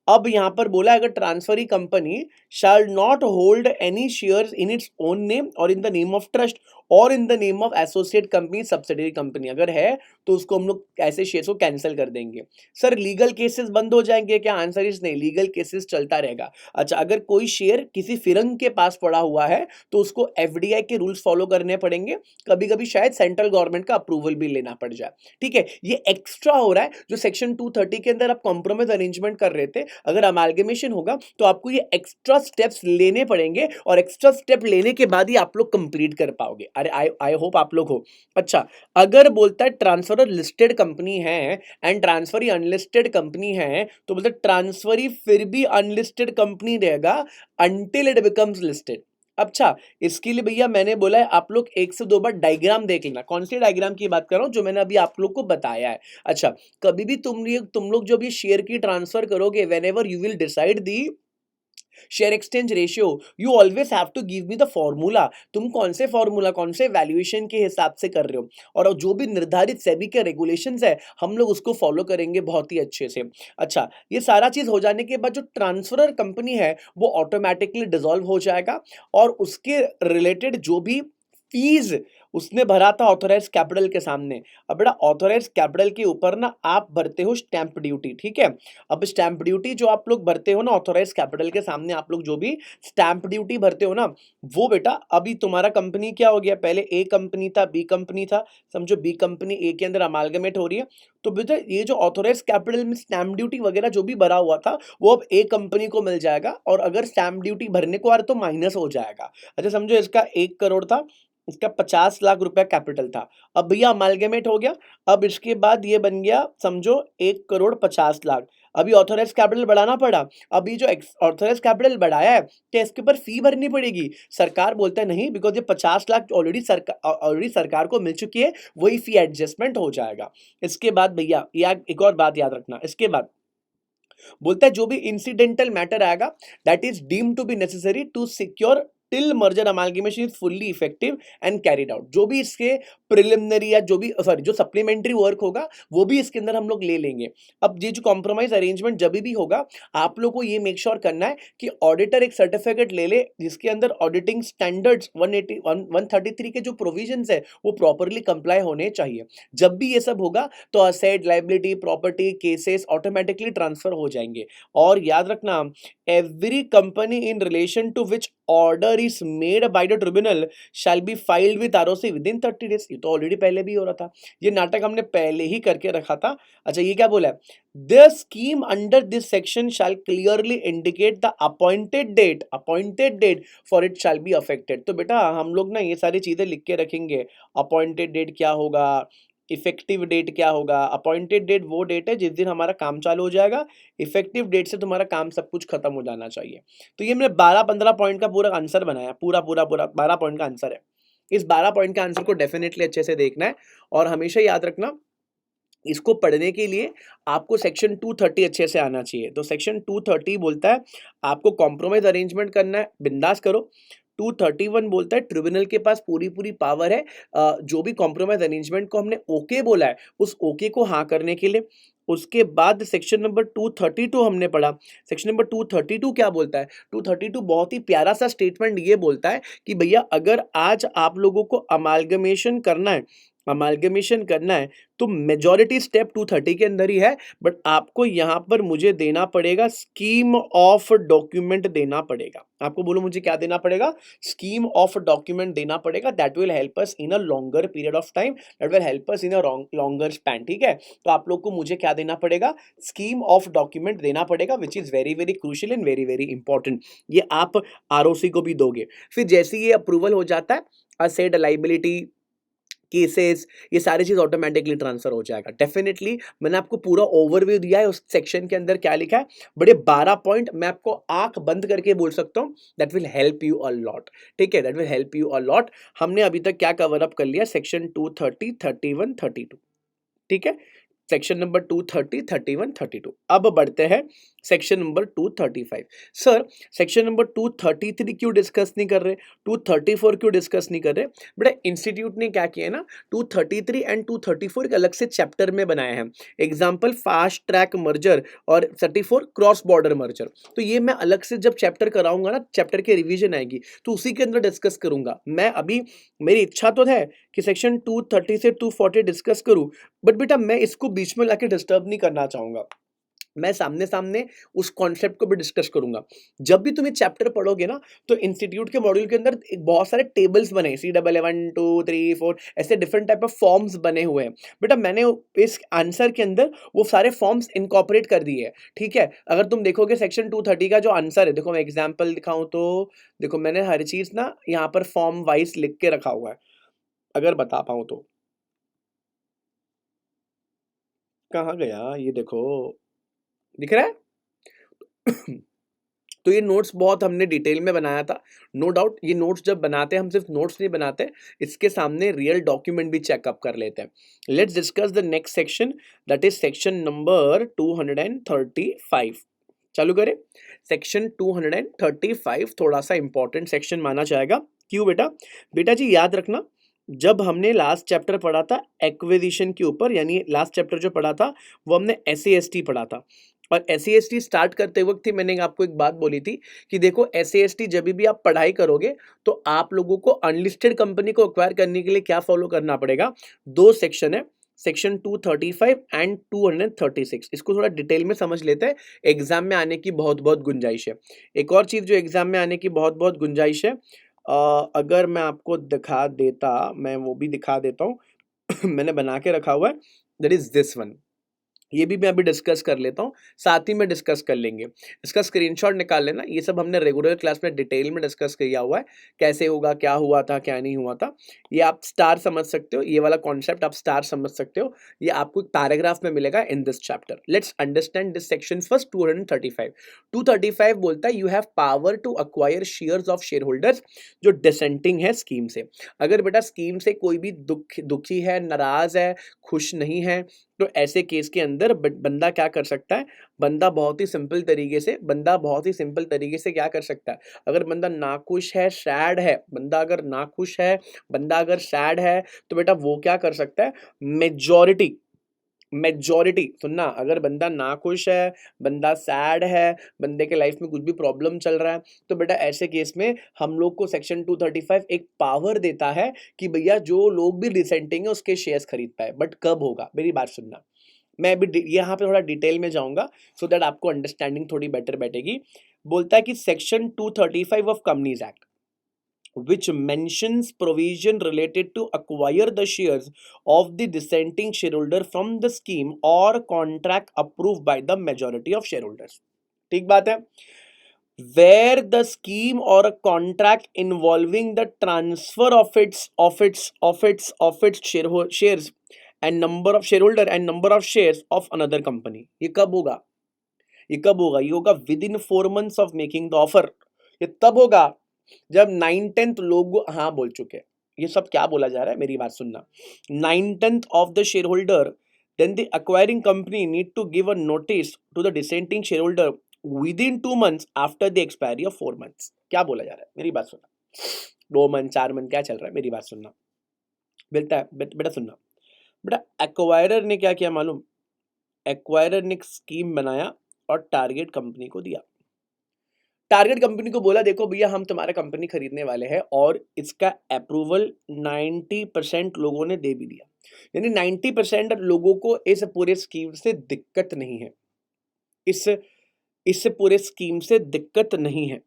अब यहां पर बोला अगर transferee company shall not hold any shares in its own name और in the name of trust और in the name of associate company, subsidiary company, अगर है तो उसको हम लोग ऐसे शेयर्स को कैंसिल कर देंगे। सर लीगल केसेस बंद हो जाएंगे क्या? आंसर इज नहीं, लीगल केसेस चलता रहेगा। अच्छा, अगर कोई शेयर किसी फिरंग के पास पड़ा हुआ है तो उसको एफडीआई के रूल्स फॉलो करने पड़ेंगे, कभी कभी शायद सेंट्रल गवर्नमेंट का अप्रूवल भी लेना पड़ जाए। ठीक है, ये एक्स्ट्रा हो रहा है जो सेक्शन 230 के अंदर आप कॉम्प्रोमाइज अरेंजमेंट कर रहे थे, अगर अमालगमेशन होगा तो आपको ये एक्स्ट्रा स्टेप्स लेने पड़ेंगे और एक्स्ट्रा स्टेप लेने के बाद ही आप लोग कंप्लीट कर पाओगे। अरे आई होप आप लोग हो। अच्छा, अगर बोलता है ट्रांसफर लिस्टेड कंपनी है एंड ट्रांसफरी अनलिस्टेड कंपनी है, तो बोलता है ट्रांसफरी फिर भी अनलिस्टेड कंपनी रहेगा अंटिल इट बिकम्स लिस्टेड। अच्छा, इसके लिए भैया मैंने बोला है आप लोग एक से दो बार डायग्राम देख लेना। कौन सी डायग्राम की बात कर रहा हूं? जो मैंने अभी आप लोग को बताया है। अच्छा, कभी भी तुम लोग जो भी शेयर की ट्रांसफर करोगे, whenever you will decide the share exchange ratio, you always have to give me the formula. तुम कौन से फॉर्मूला, कौन से वैल्यूएशन के हिसाब से कर रहे हो, और जो भी निर्धारित सेबी के रेगुलेशंस है हम लोग उसको फॉलो करेंगे बहुत ही अच्छे से। अच्छा, ये सारा चीज हो जाने के बाद जो ट्रांसफरर कंपनी है वो ऑटोमेटिकली डिसॉल्व हो जाएगा और उसके रिलेटेड जो भी फीस उसने भरा था ऑथोराइज कैपिटल के सामने, अब बेटा ऑथोराइज कैपिटल के ऊपर ना आप भरते हो स्टैंप ड्यूटी। ठीक है, अब स्टैंप ड्यूटी जो आप लोग भरते हो ना ऑथोराइज कैपिटल के सामने, आप लोग जो भी स्टैंप ड्यूटी भरते हो ना, वो बेटा अभी तुम्हारा कंपनी क्या हो गया, पहले ए कंपनी था, बी कंपनी था, समझो बी कंपनी ए के अंदर अमालगमेट हो रही है, तो बेटा ये जो ऑथोराइज कैपिटल में स्टैंप ड्यूटी वगैरह जो भी भरा हुआ था वो अब ए कंपनी को मिल जाएगा, और अगर स्टैंप ड्यूटी भरने को आ रहा तो माइनस हो जाएगा। अच्छा समझो इसका 1 करोड़ था, इसका 50 लाख रुपया कैपिटल था। अब भैया अमालगमेट हो गया, अब इसके बाद ये बन गया समझो 1,50,00,000। अभी ऑथोराइज कैपिटल बढ़ाना पड़ा। अभी जो ऑथोराइज कैपिटल बढ़ाया है क्या इसके ऊपर फी भरनी पड़ेगी? सरकार बोलता है नहीं, बिकॉज ये 50 लाख ऑलरेडी सरकार को मिल चुकी है, वही फी एडजस्टमेंट हो जाएगा। इसके बाद भैया एक और बात याद रखना, इसके बाद बोलता है जो भी इंसिडेंटल मैटर आएगा that is deemed to be necessary to secure till merger amalgamation is fully effective and carried out. जो भी इसके प्रिलिमिनरी या जो भी सॉरी जो सप्लीमेंट्री वर्क होगा वो भी इसके अंदर हम लोग ले लेंगे। अब ये जो कॉम्प्रोमाइज अरेंजमेंट जब भी होगा आप लोग को ये मेक श्योर करना है कि ऑडिटर एक सर्टिफिकेट ले ले जिसके अंदर ऑडिटिंग स्टैंडर्ड्स 133 के जो प्रोविजंस है वो प्रॉपरली कंप्लाई होने चाहिए। जब भी ये सब होगा तो asset, liability, property cases automatically transfer हो जाएंगे। और याद रखना, every company in relation to which order is made by the tribunal shall be filed with ROC within 30 days। ये तो ऑलरेडी पहले भी हो रहा था, ये नाटक हमने पहले ही करके रखा था। अच्छा ये क्या बोला है? The scheme under this section shall clearly indicate the appointed date for it shall be affected। तो बेटा हम लोग ना ये सारी चीजें लिख के रखेंगे। अपॉइंटेड डेट क्या होगा, इफेक्टिव डेट क्या होगा। अपॉइंटेड डेट वो डेट है जिस दिन हमारा काम चालू हो जाएगा, इफेक्टिव डेट से तुम्हारा काम सब कुछ खत्म हो जाना चाहिए। तो ये मैंने 12-15 पॉइंट का पूरा आंसर बनाया, पूरा 12 पॉइंट का आंसर है। इस 12 पॉइंट का आंसर को डेफिनेटली अच्छे से देखना है और हमेशा याद रखना इसको पढ़ने के लिए आपको सेक्शन 230 अच्छे से आना चाहिए। तो सेक्शन 230 बोलता है आपको कॉम्प्रोमाइज अरेंजमेंट करना है, बिंदास करो। 231 बोलता है ट्रिब्यूनल के पास पूरी पावर है जो भी कॉम्प्रोमाइज अरेंजमेंट को हमने ओके बोला है उस ओके को हाँ करने के लिए। उसके बाद सेक्शन नंबर 232 हमने पढ़ा। सेक्शन नंबर 232 क्या बोलता है? 232 बहुत ही प्यारा सा स्टेटमेंट ये बोलता है कि भैया अगर आज आप लोगों को अमालगमेशन करना है तो मेजॉरिटी स्टेप 230 के अंदर ही है, बट आपको यहां पर मुझे देना पड़ेगा स्कीम ऑफ डॉक्यूमेंट देना पड़ेगा। आपको बोलो मुझे क्या देना पड़ेगा? स्कीम ऑफ डॉक्यूमेंट देना पड़ेगा। That will help us in a longer period of time, that will help us in a longer span. ठीक है, तो आप लोग को मुझे क्या देना पड़ेगा? स्कीम ऑफ डॉक्यूमेंट देना पड़ेगा, which is very very crucial and very very important. ये आप आरओसी को भी दोगे। फिर जैसे ये अप्रूवल हो जाता है, असेट, लायबिलिटी, केसेस, ये सारी चीज ऑटोमेटिकली ट्रांसफर हो जाएगा। डेफिनेटली मैंने आपको पूरा ओवरव्यू दिया है उस सेक्शन के अंदर क्या लिखा है। बड़े 12 पॉइंट मैं आपको आंख बंद करके बोल सकता हूँ, that will help you a lot. ठीक है, that will help you a lot. हमने अभी तक क्या कवर अप कर लिया? सेक्शन 230, 31, 32। ठीक है, सेक्शन नंबर 230, 31, 32। अब बढ़ते हैं section number 235। Sir section number 233 क्यों डिस्कस नहीं कर रहे, 234 क्यों डिस्कस नहीं कर रहे? बड़ा इंस्टीट्यूट ने क्या किया है ना, 233 एंड 234 एक अलग से चैप्टर में बनाए हैं। एग्जाम्पल फास्ट ट्रैक मर्जर और 34 क्रॉस बॉर्डर मर्जर। तो ये मैं अलग से जब चैप्टर कराऊंगा ना, चैप्टर की रिवीजन आएगी तो उसी के अंदर डिस्कस करूंगा। मैं अभी मेरी इच्छा तो है कि सेक्शन 230 से 240 डिस्कस करूं, बट बेटा मैं इसको बीच में लाके डिस्टर्ब नहीं करना चाहूंगा। मैं सामने सामने उस कॉन्सेप्ट को भी डिस्कस करूंगा। जब भी तुम ये चैप्टर पढ़ोगे ना तो इंस्टीट्यूट के मॉड्यूल के अंदर एक बहुत सारे टेबल्स बने, CAA1 2 3 4 ऐसे डिफरेंट टाइप ऑफ फॉर्म्स बने हुए हैं। बेटा मैंने इस आंसर के अंदर वो सारे फॉर्म्स इनकॉर्पोरेट कर दिए हैं। ठीक है, अगर तुम देखोगे सेक्शन 230 का जो आंसर है, देखो मैं एग्जाम्पल दिखाऊं तो देखो मैंने हर चीज ना यहाँ पर फॉर्म वाइज लिख के रखा हुआ है, अगर बता पाऊं तो। कहाँ गया ये? देखो दिख रहा है? तो ये नोट्स बहुत हमने डिटेल में बनाया था। नो डाउट ये नोट्स जब बनाते हैं हम सिर्फ नोट्स नहीं बनाते, इसके सामने रियल डॉक्यूमेंट भी चेकअप कर लेते हैं। Let's discuss the next section, that is section number 235। चालू करें। सेक्शन 235 थोड़ा सा इंपॉर्टेंट सेक्शन माना जाएगा। क्यों बेटा? बेटा जी याद रखना, जब हमने लास्ट चैप्टर पढ़ा था एक्विजिशन के ऊपर, यानी लास्ट चैप्टर जो पढ़ा था वो हमने SAST पढ़ा था। और SAST स्टार्ट करते वक्त ही मैंने आपको एक बात बोली थी कि देखो SAST जब भी आप पढ़ाई करोगे तो आप लोगों को अनलिस्टेड कंपनी को एक्वायर करने के लिए क्या फॉलो करना पड़ेगा? 2 सेक्शन है, सेक्शन 235 एंड 236। इसको थोड़ा डिटेल में समझ लेते हैं, एग्जाम में आने की बहुत बहुत गुंजाइश है। एक और चीज जो एग्जाम में आने की बहुत बहुत गुंजाइश है, अगर मैं आपको दिखा देता, मैं वो भी दिखा देता हूँ मैंने बना के रखा हुआ है, दैट इज दिस वन। ये भी मैं अभी डिस्कस कर लेता हूँ, साथ ही में डिस्कस कर लेंगे। इसका स्क्रीनशॉट निकाल लेना, ये सब हमने रेगुलर क्लास में डिटेल में डिस्कस किया हुआ है, कैसे होगा, क्या हुआ था, क्या नहीं हुआ था। ये आप स्टार समझ सकते हो, ये वाला कॉन्सेप्ट आप स्टार समझ सकते हो, ये आपको पैराग्राफ में मिलेगा in this chapter. Let's understand this section first. 235 235 बोलता है you have power to acquire shares of share holders जो डिसेंटिंग है स्कीम से। अगर बेटा स्कीम से कोई भी दुखी है, नाराज है, खुश नहीं है, तो ऐसे केस के अंदर बंदा क्या कर सकता है, बंदा बहुत ही सिंपल तरीके से क्या कर सकता है, अगर बंदा नाखुश है, सैड है, बंदा अगर नाखुश है, बंदा अगर सैड है, तो बेटा वो क्या कर सकता है, मेजॉरिटी सुनना, अगर बंदा नाखुश है, बंदा सैड है, बंदे के लाइफ में कुछ भी प्रॉब्लम चल रहा है, तो बेटा ऐसे केस में हम लोग को सेक्शन 235 एक पावर देता है कि भैया जो लोग भी डिसेंटिंग है उसके शेयर्स खरीद पाए। बट कब होगा, मेरी बात सुनना, मैं अभी यहाँ पे थोड़ा डिटेल में जाऊंगा सो दैट आपको अंडरस्टैंडिंग थोड़ी बेटर बैठेगी। बोलता है कि section 235 of companies act which mentions provision related to acquire the shares of the dissenting shareholder from the scheme or contract approved by the majority of shareholders। ठीक बात है। where the scheme or a contract involving the transfer of its shares and number of shareholder and number of shares of another company। ये कब होगा, ये होगा with in 4 months of making the offer. ये तब होगा जब 9/10 लोग हाँ बोल चुके हैं। ये सब क्या बोला जा रहा है, मेरी बात सुनना। 9/10 of the share holder, then the acquiring company need to give a notice to the dissenting shareholder within 2 months after the expiry of 4 months। क्या बोला जा रहा है, मेरी बात सुनना। 2 मंथ 4 मंथ क्या चल रहा है, मेरी बात सुनना। बेटा सुनना, बेटा एक्वायरर ने क्या किया मालूम, एक्वायरर ने एक स्कीम बनाया और टारगेट कंपनी को दिया। टारगेट कंपनी को बोला देखो भैया हम तुम्हारा कंपनी खरीदने वाले हैं, और इसका अप्रूवल 90% लोगों ने दे भी दिया, यानी 90% लोगों को इस पूरे स्कीम से दिक्कत नहीं है, इस पूरे स्कीम से दिक्कत नहीं है।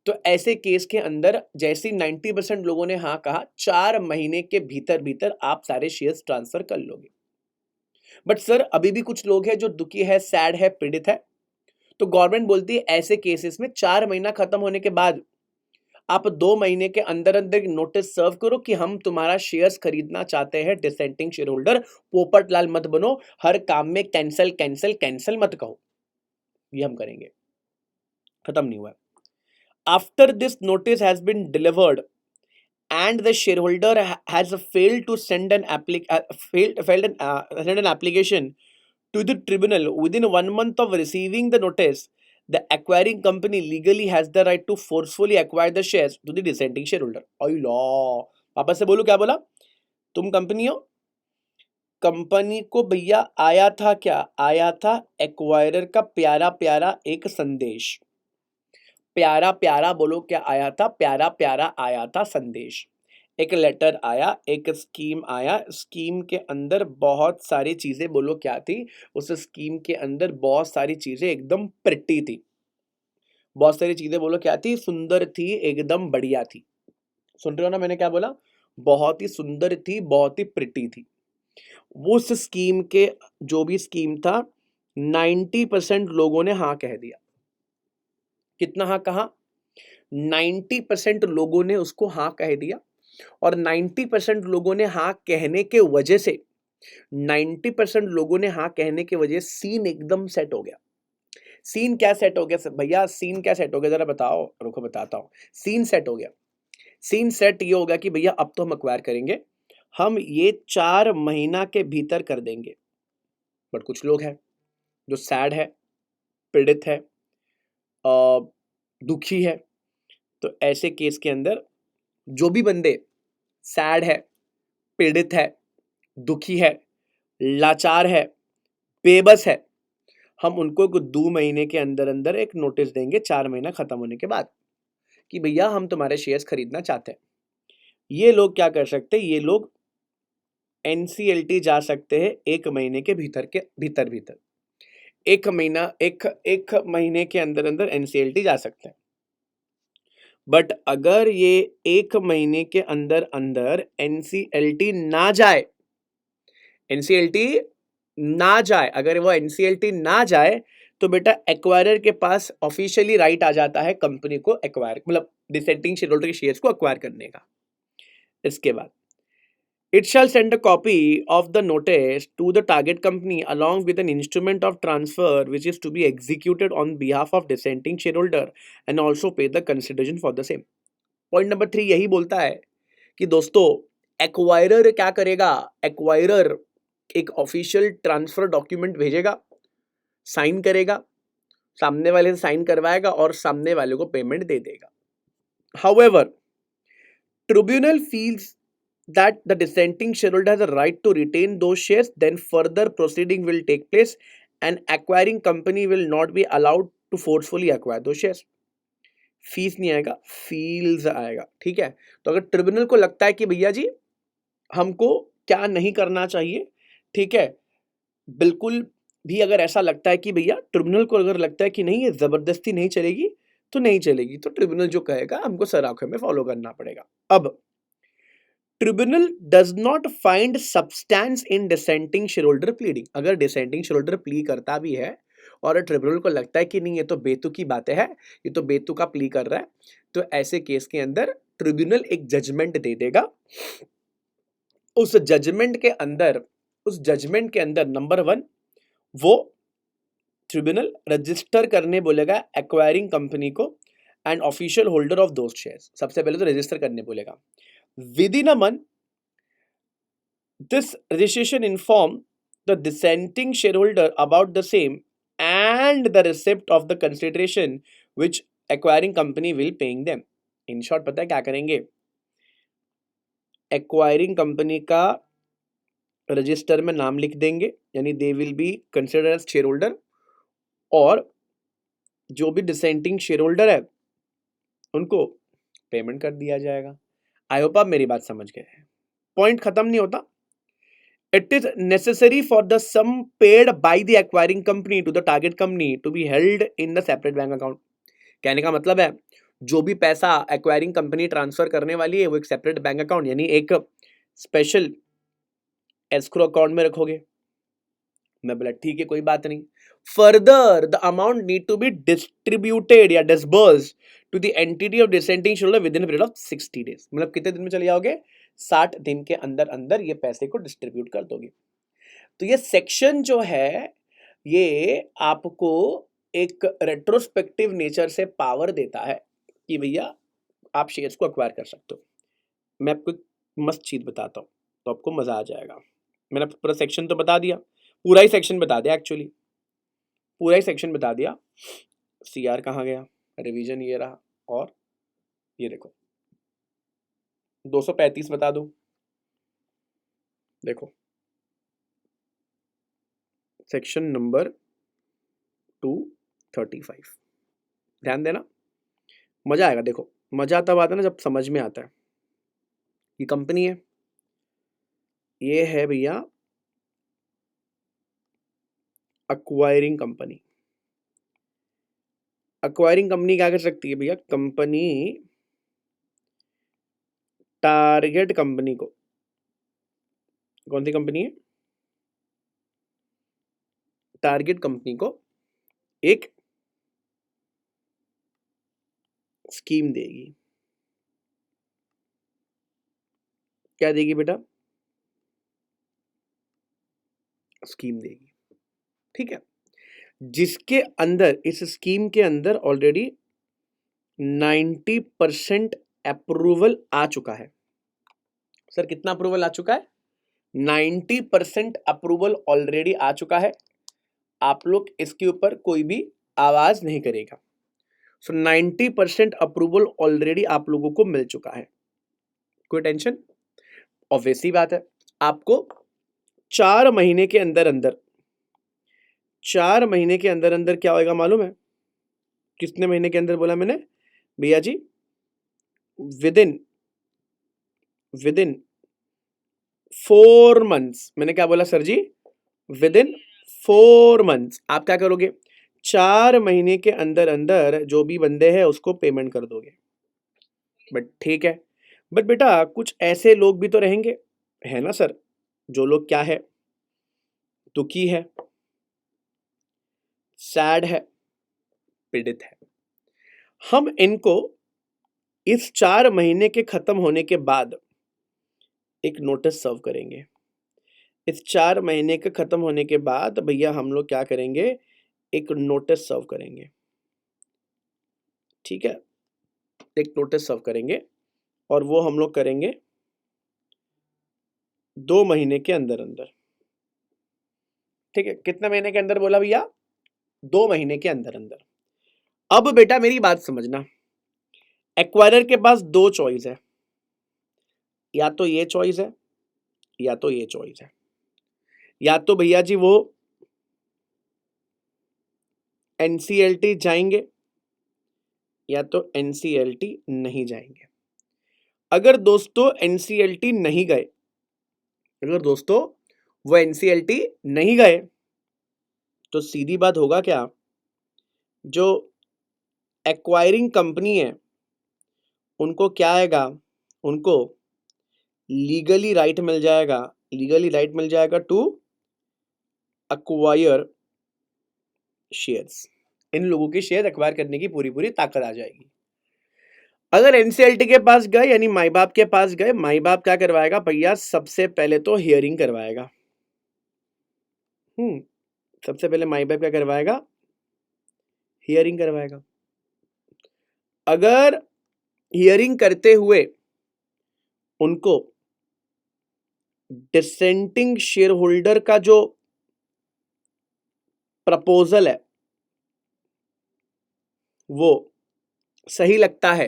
तो ऐसे केस के अंदर जैसे 90% लोगों ने हाँ कहा, 4 महीने के भीतर भीतर आप सारे शेयर्स ट्रांसफर कर लोगे। बट सर अभी भी कुछ लोग हैं जो दुखी है, सैड है, पीड़ित है, तो गवर्नमेंट बोलती है ऐसे केसेस में 4 महीना खत्म होने के बाद आप 2 महीने के अंदर अंदर नोटिस सर्व करो कि हम तुम्हारा शेयर्स खरीदना चाहते हैं dissenting share holder. Popat Lal मत बनो, हर काम में कैंसिल कैंसिल कैंसिल मत कहो, ये हम करेंगे। खत्म नहीं हुआ। After this notice has been delivered and the shareholder has failed to send an application to the tribunal within 1 month of receiving the notice, the acquiring company legally has the right to forcefully acquire the shares to the dissenting shareholder। ओय law, वापस से बोलूं क्या बोला, तुम company हो, company को भैया आया था क्या, आया था एक्वायरर का प्यारा प्यारा एक संदेश। प्यारा प्यारा बोलो क्या आया था, प्यारा प्यारा आया था संदेश। एक लेटर आया, एक स्कीम आया, स्कीम के अंदर बहुत सारी चीजें बोलो क्या थी, उस स्कीम के अंदर बहुत सारी चीजें एकदम प्रिटी थी, बहुत सारी चीजें बोलो क्या थी, सुंदर थी, एकदम बढ़िया थी। सुन रहे हो ना मैंने क्या बोला, बहुत ही सुंदर थी, बहुत ही प्रिटी थी। वो उस स्कीम के जो भी स्कीम था 90% लोगों ने हाँ कह दिया। कितना हाँ कहा, 90% लोगों ने उसको हाँ कह दिया, और 90% लोगों ने हाँ कहने के वजह से 90% लोगों ने हाँ कहने के वजह सीन एकदम सेट हो गया। सीन क्या सेट हो गया भैया, सीन क्या सेट हो गया जरा बताओ, रुको बताता हूं। सीन सेट हो गया, सीन सेट ये होगा कि भैया अब तो हम अक्वायर करेंगे, हम ये 4 महीना के भीतर कर देंगे। बट कुछ लोग हैं जो सैड है, पीड़ित है, दुखी है, तो ऐसे केस के अंदर जो भी बंदे सैड है, पीड़ित है, दुखी है, लाचार है, बेबस है, हम उनको 2 महीने के अंदर अंदर एक नोटिस देंगे 4 महीना खत्म होने के बाद कि भैया हम तुम्हारे शेयर्स खरीदना चाहते हैं। ये लोग क्या कर सकते हैं, ये लोग एनसीएलटी जा सकते हैं 1 महीने के भीतर 1 महीने के अंदर अंदर एनसीएलटी जा सकते हैं। बट अगर ये 1 महीने के अंदर अंदर एनसीएलटी ना जाए, एनसीएलटी ना जाए, अगर वो एनसीएलटी ना जाए तो बेटा एक्वायरर के पास ऑफिशियली राइट आ जाता है कंपनी को एक्वायर, मतलब डिसेंटिंग शेयर होल्डर के शेयर्स को एक्वायर करने का। इसके बाद it shall send a copy of the notice to the target company along with an instrument of transfer which is to be executed on behalf of dissenting shareholder and also pay the consideration for the same। Point number 3 यही बोलता है कि दोस्तों acquirer क्या करेगा, acquirer एक official transfer document भेजेगा, sign करेगा, सामने वाले से साइन करवाएगा और सामने वाले को पेमेंट दे देगा। However tribunal feels that the dissenting shareholder has a right to retain those shares, then further proceeding will take place and acquiring company will not be allowed to forcefully acquire those shares। Fees नहीं आएगा, feels आएगा, ठीक है। तो अगर tribunal को लगता है कि भैया जी हमको क्या नहीं करना चाहिए, ठीक है, बिल्कुल भी अगर ऐसा लगता है कि भैया ट्रिब्यूनल को अगर लगता है कि नहीं ये जबरदस्ती नहीं चलेगी तो नहीं चलेगी, तो ट्रिब्यूनल जो कहेगा हमको सर आंखों में फॉलो करना पड़ेगा। अब tribunal does not find substance in dissenting shareholder pleading. अगर डिसेंटिंग शेयरहोल्डर प्ली करता भी है और ट्रिब्यूनल को लगता है कि नहीं ये तो बेतु की बातें है, ये तो बेतु का प्ली कर रहा है, तो ऐसे केस के अंदर ट्रिब्यूनल एक जजमेंट दे देगा। उस जजमेंट के अंदर नंबर 1 वो ट्रिब्यूनल रजिस्टर करने बोलेगा एक्वायरिंग कंपनी को and official holder of those shares. सबसे पहले तो रजिस्टर करने बोलेगा। Within a month, this registration inform the dissenting shareholder about the same and the receipt of the consideration which acquiring company will paying them। In short, पता है क्या करेंगे, acquiring company का रजिस्टर में नाम लिख देंगे, यानी they will be considered as share holder, और जो भी डिसेंटिंग शेयर होल्डर है उनको पेमेंट कर दिया जाएगा। आई होप आप मेरी बात समझ गए। पॉइंट खत्म नहीं होता। It is necessary for the sum paid by the acquiring company to the target company to be held in the separate bank account। कहने का मतलब है जो भी पैसा एक्वायरिंग कंपनी ट्रांसफर करने वाली है वो एक सेपरेट बैंक अकाउंट यानी एक स्पेशल एस्क्रो अकाउंट में रखोगे। मैं बोला ठीक है कोई बात नहीं। Further the amount need to be distributed या disburse to the entity of dissenting shareholder within a period of 60 days. मतलब कितने दिन में चले जाओगे, 60 दिन के अंदर अंदर ये पैसे को डिस्ट्रीब्यूट कर दोगे। तो ये सेक्शन जो है ये आपको एक रेट्रोस्पेक्टिव नेचर से पावर देता है कि भैया आप शेयर्स को एक्वायर कर सकते हो। मैं आपको एक मस्त चीज बताता हूँ तो आपको मजा आ जाएगा। मैंने आपको पूरा सेक्शन तो बता दिया, पूरा ही सेक्शन बता दिया, एक्चुअली पूरा ही सेक्शन बता दिया। सीआर कहाँ गया, रिवीजन ये रहा, और ये देखो 235 बता दो, देखो सेक्शन नंबर 235। ध्यान देना, मजा आएगा। देखो मजा तब आता है ना जब समझ में आता है। ये कंपनी है, ये है भैया अक्वायरिंग कंपनी। अक्वायरिंग कंपनी क्या कर सकती है भैया, कंपनी टारगेट कंपनी को, कौन सी कंपनी है, टारगेट कंपनी को एक स्कीम देगी। क्या देगी बेटा, स्कीम देगी, ठीक है, जिसके अंदर, इस स्कीम के अंदर ऑलरेडी 90% अप्रूवल आ चुका है। सर कितना अप्रूवल आ चुका है, 90% अप्रूवल ऑलरेडी आ चुका है। आप लोग इसके ऊपर कोई भी आवाज नहीं करेगा। सो 90% अप्रूवल ऑलरेडी आप लोगों को मिल चुका है, कोई टेंशन। ऑब्वियसली बात है, आपको 4 महीने के अंदर अंदर, 4 महीने के अंदर अंदर क्या होएगा मालूम है, कितने महीने के अंदर बोला मैंने भैया जी, विद इन 4 मंथ्स। मैंने क्या बोला sir ji, within 4 months आप क्या करोगे, 4 महीने के अंदर अंदर जो भी बंदे हैं उसको पेमेंट कर दोगे। बट ठीक है, बट बेटा कुछ ऐसे लोग भी तो रहेंगे, है ना सर, जो लोग क्या है, दुखी है, सैड है, पीड़ित है। हम इनको इस 4 महीने के खत्म होने के बाद एक नोटिस सर्व करेंगे। इस 4 महीने के खत्म होने के बाद भैया हम लोग क्या करेंगे, एक नोटिस सर्व करेंगे। ठीक है, एक नोटिस सर्व करेंगे और वो हम लोग करेंगे 2 महीने के अंदर अंदर। ठीक है, कितने महीने के अंदर बोला भैया? 2 महीने के अंदर अंदर। अब बेटा मेरी बात समझना, एक्वायरर के पास 2 चॉइस है, या तो ये चॉइस है या तो ये चॉइस है। या तो भैया जी वो एनसीएलटी जाएंगे या तो एनसीएलटी नहीं जाएंगे। अगर दोस्तों एनसीएलटी नहीं गए, अगर दोस्तों वो एनसीएलटी नहीं गए तो सीधी बात होगा क्या, जो एक्वायरिंग कंपनी है उनको क्या आएगा, उनको लीगली राइट मिल जाएगा, लीगली राइट मिल जाएगा टू अक्वायर शेयर्स। इन लोगों के शेयर एक्वायर करने की पूरी पूरी ताकत आ जाएगी। अगर एनसीएलटी के पास गए यानी माई बाप के पास गए, माई बाप क्या करवाएगा भैया, सबसे पहले तो हियरिंग करवाएगा। सबसे पहले माई बाप क्या करवाएगा, हियरिंग करवाएगा। अगर हियरिंग करते हुए उनको डिसेंटिंग शेयर होल्डर का जो प्रपोजल है वो सही लगता है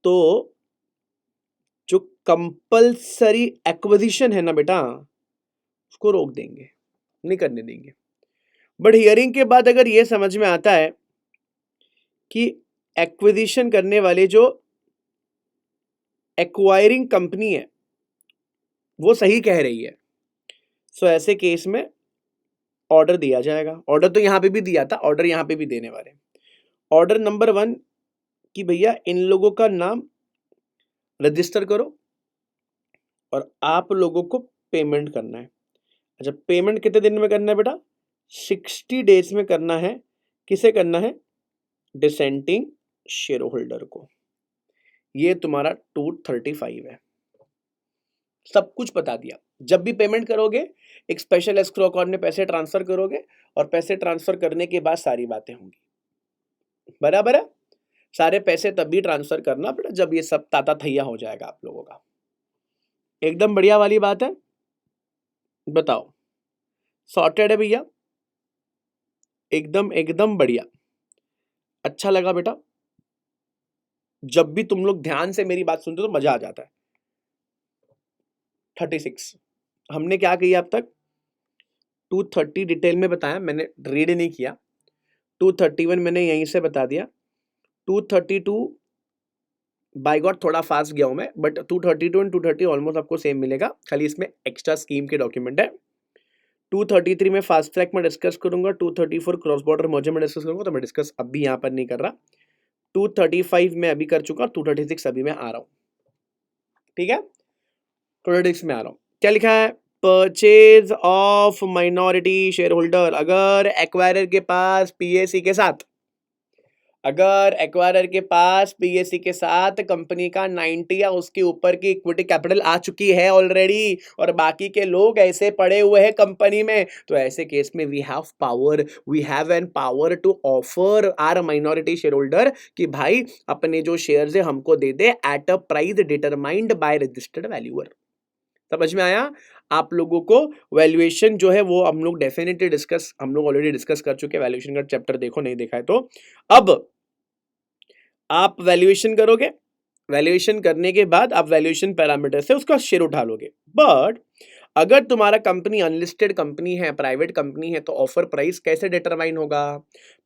तो जो कंपल्सरी एक्विजिशन है ना बेटा, उसको रोक देंगे, नहीं करने देंगे। बट हियरिंग के बाद अगर ये समझ में आता है कि एक्विजिशन करने वाले जो एक्वायरिंग कंपनी है वो सही कह रही है, सो ऐसे केस में ऑर्डर दिया जाएगा। ऑर्डर तो यहां पे भी दिया था, ऑर्डर यहां पे भी देने वाले। ऑर्डर नंबर 1 कि भैया इन लोगों का नाम रजिस्टर करो और आप लोगों को पेमेंट करना है। अच्छा, पेमेंट कितने दिन में करना है बेटा? 60 डेज में करना है। किसे करना है? डिसेंटिंग शेयर होल्डर को। ये तुम्हारा 235 है। सब कुछ बता दिया। जब भी पेमेंट करोगे एक स्पेशल एस्क्रो अकाउंट में पैसे ट्रांसफर करोगे और पैसे ट्रांसफर करने के बाद सारी बातें होंगी। बराबर है? सारे पैसे तभी ट्रांसफर करना बेटा जब ये सब ताता थैया हो जाएगा आप लोगों का। एकदम बढ़िया वाली बात है। बताओ, सॉर्टेड है भैया? एकदम एकदम बढ़िया। अच्छा लगा बेटा? जब भी तुम लोग ध्यान से मेरी बात सुनते हो तो मजा आ जाता है। 36 हमने क्या किया अब तक? 230 डिटेल में बताया, मैंने रीड नहीं किया। 231 मैंने यहीं से बता दिया। 232 बाय गॉड थोड़ा फास्ट गया हूं मैं, बट 232 एंड 230 ऑलमोस्ट आपको सेम मिलेगा, खाली इसमें एक्स्ट्रा स्कीम के डॉक्यूमेंट है। 233 में फास्ट ट्रैक में डिस्कस करूंगा। 234 क्रॉस बॉर्डर मर्जर में डिस्कस करूंगा, तो मैं डिस्कस अभी यहाँ पर नहीं कर रहा। 235 में अभी कर चुका, 236 अभी मैं आ रहा हूँ। ठीक है, 236 में आ रहा हूँ। क्या लिखा है? Purchase of minority share holder. अगर एक्वायरर के पास पीएसी के साथ, अगर एक्वायरर के पास पीएससी के साथ कंपनी का 90 या उसके ऊपर की इक्विटी कैपिटल आ चुकी है ऑलरेडी और बाकी के लोग ऐसे पड़े हुए हैं कंपनी में, तो ऐसे केस में we have an power to offer our minority share holder कि भाई अपने जो शेयर्स है हमको दे दे at a price determined by registered valuer. समझ में आया? आप लोगों को वैल्यूएशन जो है वो हम लोग डेफिनेटली हम लोग ऑलरेडी डिस्कस कर चुके हैं। वैल्यूएशन का चैप्टर देखो, नहीं देखा है तो। अब आप वैल्यूएशन करोगे, वैल्यूएशन करने के बाद आप वैल्यूएशन पैरामीटर से उसका शेयर उठा लोगे। बट अगर तुम्हारा कंपनी अनलिस्टेड कंपनी है, प्राइवेट कंपनी है, तो ऑफर प्राइस कैसे डिटरमाइन होगा?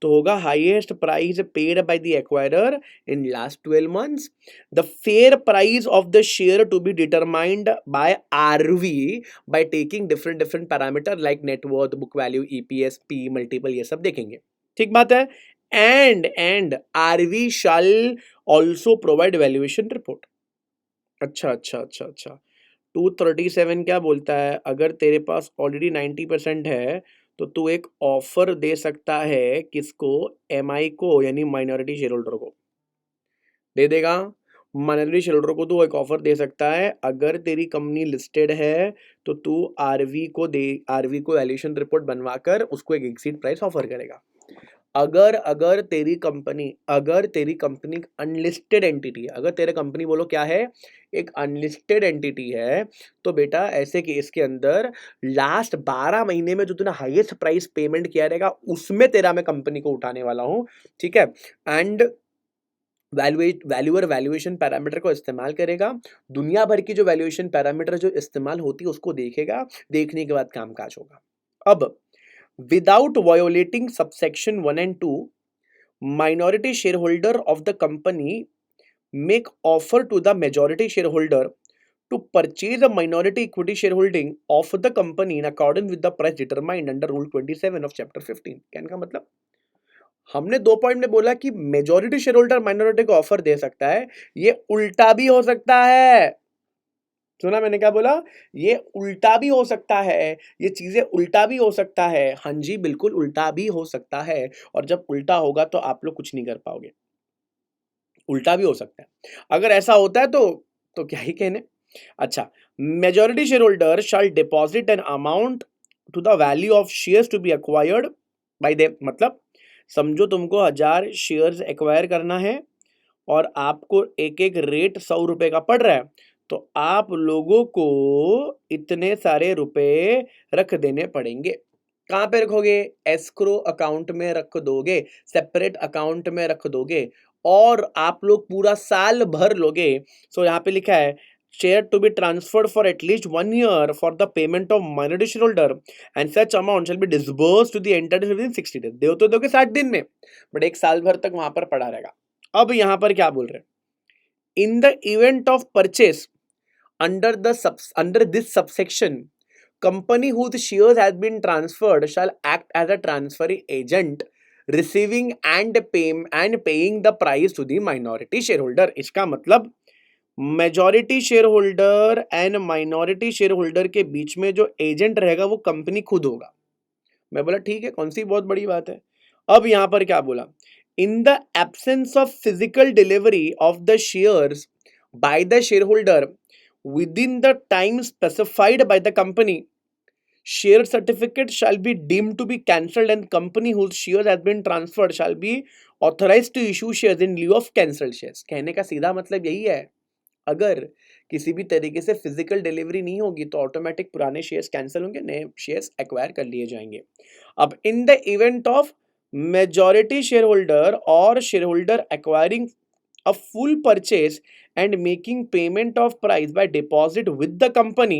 तो होगा highest price paid by the acquirer in last 12 months, the fair price of the share to be determined by RV by taking different parameter like net worth, book value, EPS, P multiple, ये सब देखेंगे। ठीक बात है? And RV shall also provide valuation report. अच्छा, 237 क्या बोलता है, अगर तेरे पास ऑलरेडी 90% है तो तू एक ऑफर दे सकता है किसको, एमआई को, यानी माइनॉरिटी शेयर होल्डर को दे देगा। माइनॉरिटी शेयर होल्डर को तू एक ऑफर दे सकता है, अगर तेरी कंपनी लिस्टेड है तो तू आरवी को वैल्यूएशन रिपोर्ट बनवाकर उसको एक एग्जिट प्राइस ऑफर करेगा। अगर अगर तेरी कंपनी अनलिस्टेड एंटिटी है, अगर तेरा कंपनी बोलो क्या है, एक अनलिस्टेड एंटिटी है, तो बेटा ऐसे केस के अंदर लास्ट 12 महीने में जो तूने हाईएस्ट प्राइस पेमेंट किया रहेगा उसमें तेरा मैं कंपनी को उठाने वाला हूं, ठीक है। एंड वैल्यूअर वैल्यूएशन पैरामीटर को इस्तेमाल करेगा, दुनिया भर की जो वैल्यूएशन पैरामीटर जो इस्तेमाल होती है उसको देखेगा, देखने के बाद कामकाज होगा। अब without violating subsection 1 and 2, minority shareholder of the company make offer to the majority shareholder to purchase a minority equity shareholding of the company in accordance with the price determined under rule 27 of chapter 15। कहने का मतलब हमने 2 point में बोला कि majority share holder minority को offer दे सकता है, ये उल्टा भी हो सकता है। सुना मैंने क्या बोला, ये उल्टा भी हो सकता है, ये चीजें उल्टा भी हो सकता है। हाँ जी बिल्कुल उल्टा भी हो सकता है, और जब उल्टा होगा तो आप लोग कुछ नहीं कर पाओगे, उल्टा भी हो सकता है। अगर ऐसा होता है तो क्या ही कहने। अच्छा, majority share holder shall deposit an amount to the value of shares to be acquired by them. मतलब समझो तुमको 1000 शेयर्स एक्वायर करना है और आपको एक एक रेट 100 रुपए का पड़ रहा है, तो आप लोगों को इतने सारे रुपए रख देने पड़ेंगे। कहाँ पे रखोगे, एस्क्रो अकाउंट में रख दोगे, सेपरेट अकाउंट में रख दोगे, और आप लोग पूरा साल भर लोगे। सो यहाँ पे लिखा है share to be transferred for at least 1 year for the payment of minority share holder and such amount shall be disbursed to the entire within 60 days. दो तो दोगे 60 दिन में, बट एक साल भर तक वहां पर पड़ा रहेगा। अब यहां पर क्या बोल रहे हैं, इन the event of purchase under this subsection, company whose shares has been transferred shall act as a transferring agent receiving and paying the price to the minority shareholder। इसका मतलब majority share holder and minority share holder के बीच में जो agent रहेगा वो company खुद होगा। मैं बोला ठीक है, कौन सी बहुत बड़ी बात है। अब यहां पर क्या बोला, in the absence of physical delivery of the shares by the share holder within the time specified by the company, share certificate shall be deemed to be cancelled and company whose shares has been transferred shall be authorized to issue shares in lieu of cancelled shares। कहने का सीधा मतलब यही है, अगर किसी भी तरीके से फिजिकल डिलीवरी नहीं होगी तो ऑटोमेटिक पुराने शेयर्स कैंसिल होंगे, नए शेयर्स एक्वायर कर लिए जाएंगे। अब in the event of majority share holder और share holder acquiring a full purchase and making payment of price by deposit with the company,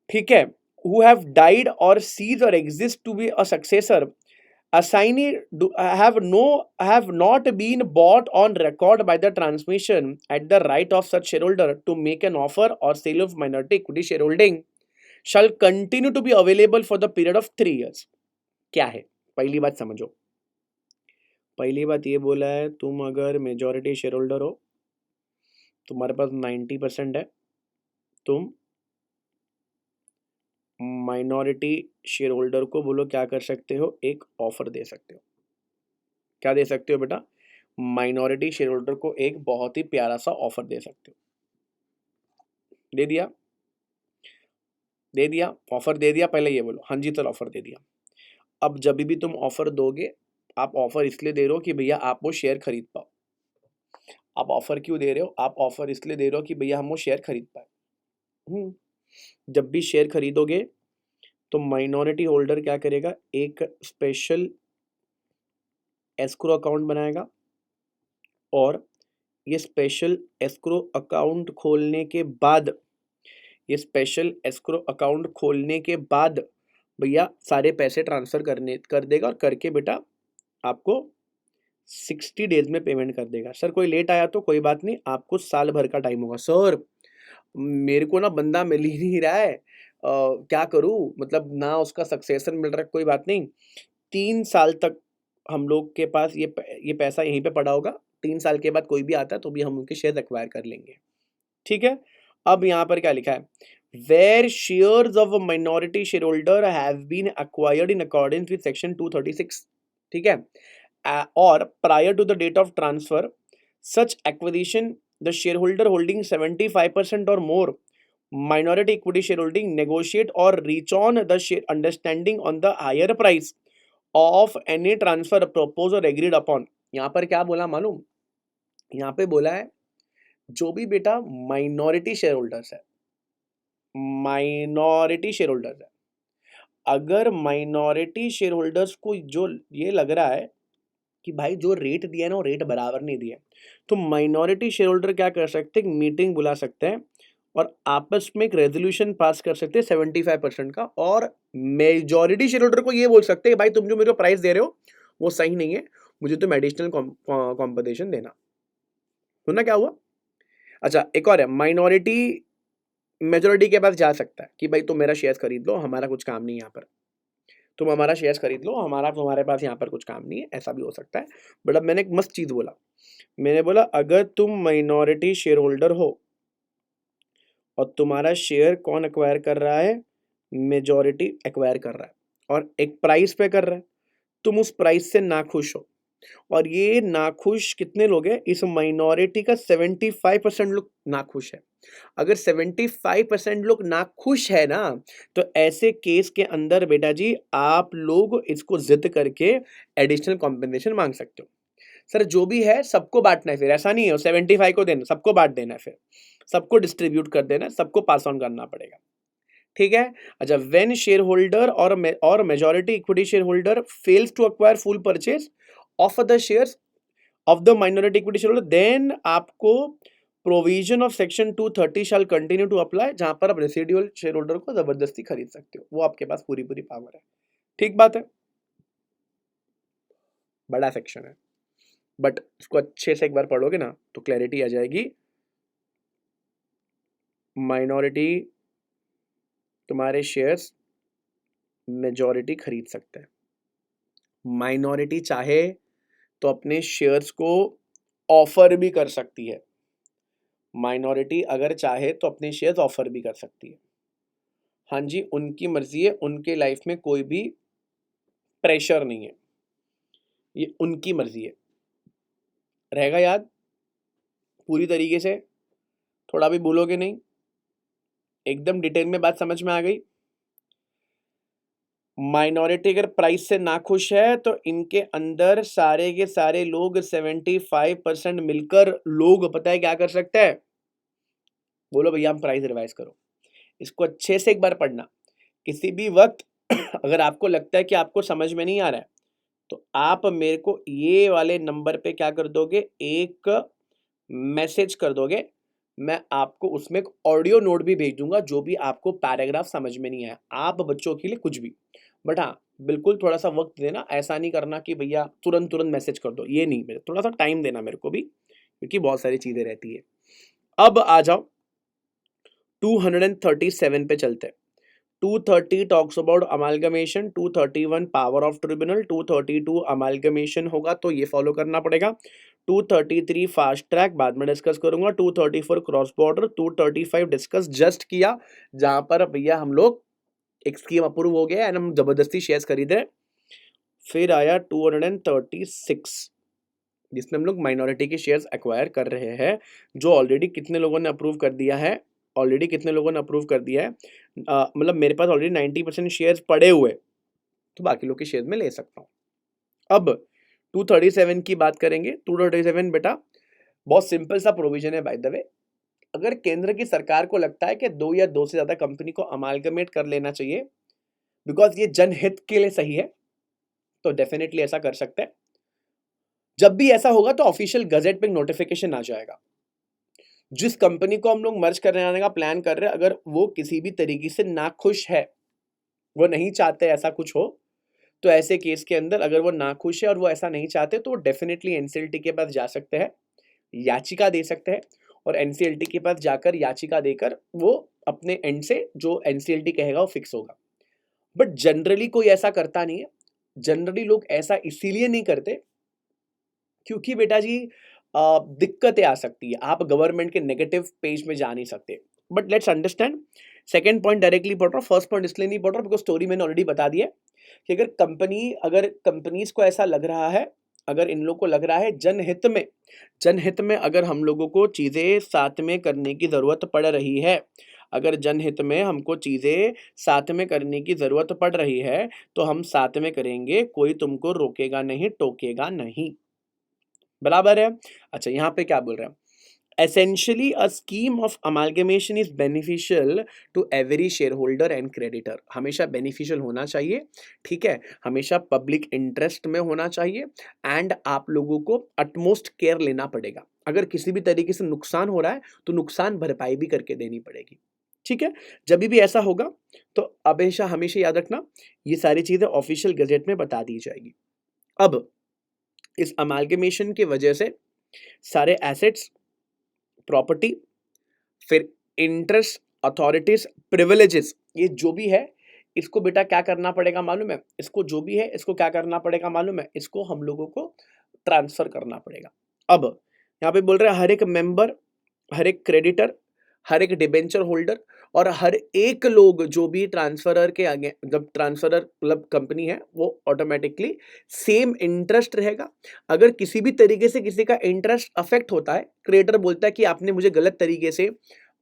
ठीक है, who have died or ceased or exist to be a successor, assignee have not been bought on record by the transmission at the right of such shareholder to make an offer or sale of minority equity shareholding shall continue to be available for the period of 3 years। क्या है, पहली बात समझो, पहली बात ये बोला है तुम अगर मेजॉरिटी शेयर होल्डर हो, तुम्हारे पास 90% है, तुम माइनॉरिटी शेयर होल्डर को बोलो क्या कर सकते हो, एक ऑफर दे सकते हो। क्या दे सकते हो बेटा, माइनॉरिटी शेयर होल्डर को एक बहुत ही प्यारा सा ऑफर दे सकते हो। दे दिया, दे दिया, ऑफर दे दिया, पहले ये बोलो हाँ जी चल ऑफर दे दिया। अब जब भी तुम ऑफर दोगे, आप ऑफर इसलिए दे रहे हो कि भैया आप वो शेयर खरीद पाओ। आप ऑफर क्यों दे रहे हो, आप ऑफर इसलिए दे रहे हो कि भैया हम वो शेयर खरीद पाए। जब भी शेयर खरीदोगे तो माइनॉरिटी होल्डर क्या करेगा, एक स्पेशल एस्क्रो अकाउंट बनाएगा, और ये स्पेशल एस्क्रो अकाउंट खोलने के बाद, ये स्पेशल एस्क्रो अकाउंट खोलने के बाद भैया सारे पैसे ट्रांसफर कर देगा, और करके बेटा आपको 60 डेज में पेमेंट कर देगा। सर कोई लेट आया तो कोई बात नहीं, आपको साल भर का टाइम होगा। सर मेरे को ना बंदा मिल ही नहीं रहा है, क्या करूं, मतलब ना उसका सक्सेसर मिल रहा है, कोई बात नहीं, 3 साल तक हम लोग के पास ये पैसा यहीं पे पड़ा होगा, 3 साल के बाद कोई भी आता है तो भी हम उनके शेयर एक्वायर कर लेंगे, ठीक है। अब यहाँ पर क्या लिखा है, where shares of minority share holder have been acquired in accordance with section 236, ठीक है, और prior to the date of transfer such acquisition the share holder holding 75% और मोर minority equity shareholding negotiate or reach on the share understanding on the higher price of any transfer proposed or agreed upon। यहाँ पर क्या बोला मालूम, यहाँ पे बोला है जो भी बेटा माइनॉरिटी शेयर होल्डर्स है, माइनॉरिटी शेयर होल्डर्स है, अगर माइनॉरिटी शेयर होल्डर्स को जो ये लग रहा है कि भाई जो रेट दिया है ना वो रेट बराबर नहीं दिया, तो माइनॉरिटी शेयर होल्डर क्या कर सकते हैं, मीटिंग बुला सकते हैं और आपस में एक रेजोल्यूशन पास कर सकते हैं 75% का, और मेजॉरिटी शेयर होल्डर को ये बोल सकते हैं भाई तुम जो मेरे को प्राइस दे रहे हो वो सही नहीं है, मुझे तुम एडिशनल कॉम्पनसेशन देना। सुनना क्या हुआ? अच्छा एक और है, माइनॉरिटी मेजॉरिटी के पास जा सकता है कि भाई तुम मेरा शेयर खरीद लो, हमारा कुछ काम नहीं है यहाँ पर, तुम हमारा शेयर खरीद लो, हमारा तुम्हारे पास यहाँ पर कुछ काम नहीं है, ऐसा भी हो सकता है। बट अब मैंने एक मस्त चीज बोला, मैंने बोला अगर तुम माइनॉरिटी शेयर होल्डर हो और तुम्हारा शेयर कौन एक्वायर कर रहा है, मेजॉरिटी एक्वायर कर रहा है और एक प्राइस पे कर रहा है, तुम उस प्राइस से नाखुश हो और ये नाखुश कितने लोग हैं, इस माइनॉरिटी का 75% लोग नाखुश है। अगर 75% लोग नाखुश है ना, तो ऐसे केस के अंदर बेटा जी आप लोग इसको जिद करके एडिशनल कॉम्पेंसेशन मांग सकते हो। सर जो भी है सबको बांटना है, फिर ऐसा नहीं है 75 को देना, सबको बांट देना है, फिर सबको डिस्ट्रीब्यूट कर देना है, सबको पास ऑन करना पड़ेगा, ठीक है। अच्छा, व्हेन शेयर होल्डर और majority equity share holder fails to acquire full purchase of the shares of the minority equity share holder, then आपको provision of section 230 shall continue to apply, जहां पर आप रेसिडुअल शेयर होल्डर को जबरदस्ती खरीद सकते हो, वो आपके पास पूरी पूरी पावर है, ठीक बात है। बड़ा सेक्शन है बट इसको अच्छे से एक बार पढ़ोगे ना तो क्लैरिटी आ जाएगी। माइनॉरिटी तुम्हारे शेयर्स मेजॉरिटी खरीद सकते हैं, माइनॉरिटी चाहे तो अपने शेयर्स को ऑफर भी कर सकती है, माइनॉरिटी अगर चाहे तो अपने शेयर्स ऑफर भी कर सकती है, हाँ जी उनकी मर्जी है, उनके लाइफ में कोई भी प्रेशर नहीं है, ये उनकी मर्जी है। रहेगा याद पूरी तरीके से, थोड़ा भी भूलोगे नहीं, एकदम डिटेल में बात समझ में आ गई। माइनॉरिटी अगर प्राइस से नाखुश है तो इनके अंदर सारे के सारे लोग 75% मिलकर लोग पता है क्या कर सकते हैं, बोलो भैया हम प्राइस रिवाइज करो, इसको अच्छे से एक बार पढ़ना। किसी भी वक्त अगर आपको लगता है कि आपको समझ में नहीं आ रहा है तो आप मेरे को ये वाले नंबर पे क्या कर दोगे, एक मैसेज कर दोगे, मैं आपको उसमें एक ऑडियो नोट भी भेज दूंगा जो भी आपको पैराग्राफ समझ में नहीं आया, आप बच्चों के लिए कुछ भी, बट हाँ बिल्कुल थोड़ा सा वक्त देना, ऐसा नहीं करना कि भैया तुरंत तुरंत मैसेज कर दो, ये नहीं, मेरे थोड़ा सा टाइम देना मेरे को भी, क्योंकि बहुत सारी चीजें रहती है। अब आ जाओ 237 पे चलते हैं। 230 talks about amalgamation, 231 power of tribunal, 232 amalgamation होगा तो ये फॉलो करना पड़ेगा, 233 फास्ट ट्रैक बाद में डिस्कस करूंगा, 234 क्रॉस बॉर्डर, 235 डिस्कस जस्ट किया जहां पर भैया हम लोग एक स्कीम अप्रूव हो गया एंड हम जबरदस्ती शेयर्स खरीदे। फिर आया 236 जिसमें हम लोग माइनॉरिटी के शेयर्स एक्वायर कर रहे हैं, जो ऑलरेडी कितने लोगों ने अप्रूव कर दिया है, ऑलरेडी कितने लोगों ने अप्रूव कर दिया है, मतलब मेरे पास ऑलरेडी 90% शेयर्स पड़े हुए, तो बाकी लोग के शेयर्स में ले सकता हूँ। अब 237 की बात करेंगे। 237 बेटा बहुत सिंपल सा प्रोविजन है बाय द वे, अगर केंद्र की सरकार को लगता है कि दो या दो से ज्यादा कंपनी को अमालगमेट कर लेना चाहिए बिकॉज ये जनहित के लिए सही है, तो डेफिनेटली ऐसा कर सकते हैं। जब भी ऐसा होगा तो ऑफिशियल गजेट पे नोटिफिकेशन आ जाएगा। जिस कंपनी को हम लोग मर्ज करने का प्लान कर रहे हैं, अगर वो किसी भी तरीके से नाखुश है, वो नहीं चाहते ऐसा कुछ हो, तो ऐसे केस के अंदर अगर वो नाखुश है और वो ऐसा नहीं चाहते तो डेफिनेटली एनसीएलटी के पास जा सकते हैं, याचिका दे सकते हैं और एनसीएलटी के पास जाकर याचिका देकर वो अपने एंड से जो एनसीएलटी कहेगा वो फिक्स होगा। बट जनरली कोई ऐसा करता नहीं है, जनरली लोग ऐसा इसीलिए नहीं करते क्योंकि बेटा जी दिक्कतें आ सकती है, आप गवर्नमेंट के नेगेटिव पेज में जा नहीं सकते। But let's understand, second point directly पढ़ रहा हूँ, फर्स्ट पॉइंट इसलिए नहीं पढ़ रहा बिकॉज स्टोरी मैंने ऑलरेडी बता दिया है कि अगर कंपनीज को ऐसा लग रहा है, अगर इन लोगों को लग रहा है जनहित में अगर हम लोगों को चीज़ें साथ में करने की ज़रूरत पड़ रही है, अगर जनहित में हमको चीज़ें साथ में करने की ज़रूरत पड़ रही है तो हम साथ में करेंगे, कोई तुमको रोकेगा नहीं, टोकेगा नहीं। बराबर है? अच्छा, यहाँ पे क्या बोल रहे हैं? Essentially, a scheme of amalgamation is beneficial to every shareholder and creditor. हमेशा beneficial होना चाहिए, ठीक है, हमेशा पब्लिक इंटरेस्ट में होना चाहिए एंड आप लोगों को utmost केयर लेना पड़ेगा। अगर किसी भी तरीके से नुकसान हो रहा है तो नुकसान भरपाई भी करके देनी पड़ेगी, ठीक है। जब भी ऐसा होगा तो हमेशा हमेशा याद रखना, ये सारी चीज़ें ऑफिशियल गजेट में बता दी जाएगी। अब इस अमालगमेशन की वजह से सारे एसेट्स, प्रॉपर्टी, फिर इंटरेस्ट, अथॉरिटीज, प्रिविलेजेस, ये जो भी है इसको बेटा क्या करना पड़ेगा मालूम है? इसको जो भी है इसको क्या करना पड़ेगा मालूम है? इसको हम लोगों को ट्रांसफर करना पड़ेगा। अब यहाँ पे बोल रहे हैं हर एक मेंबर, हर एक क्रेडिटर, हर एक डिबेंचर होल्डर और हर एक लोग जो भी ट्रांसफरर के आगे, जब ट्रांसफरर मतलब कंपनी है वो ऑटोमेटिकली सेम इंटरेस्ट रहेगा। अगर किसी भी तरीके से किसी का इंटरेस्ट अफेक्ट होता है, क्रिएटर बोलता है कि आपने मुझे गलत तरीके से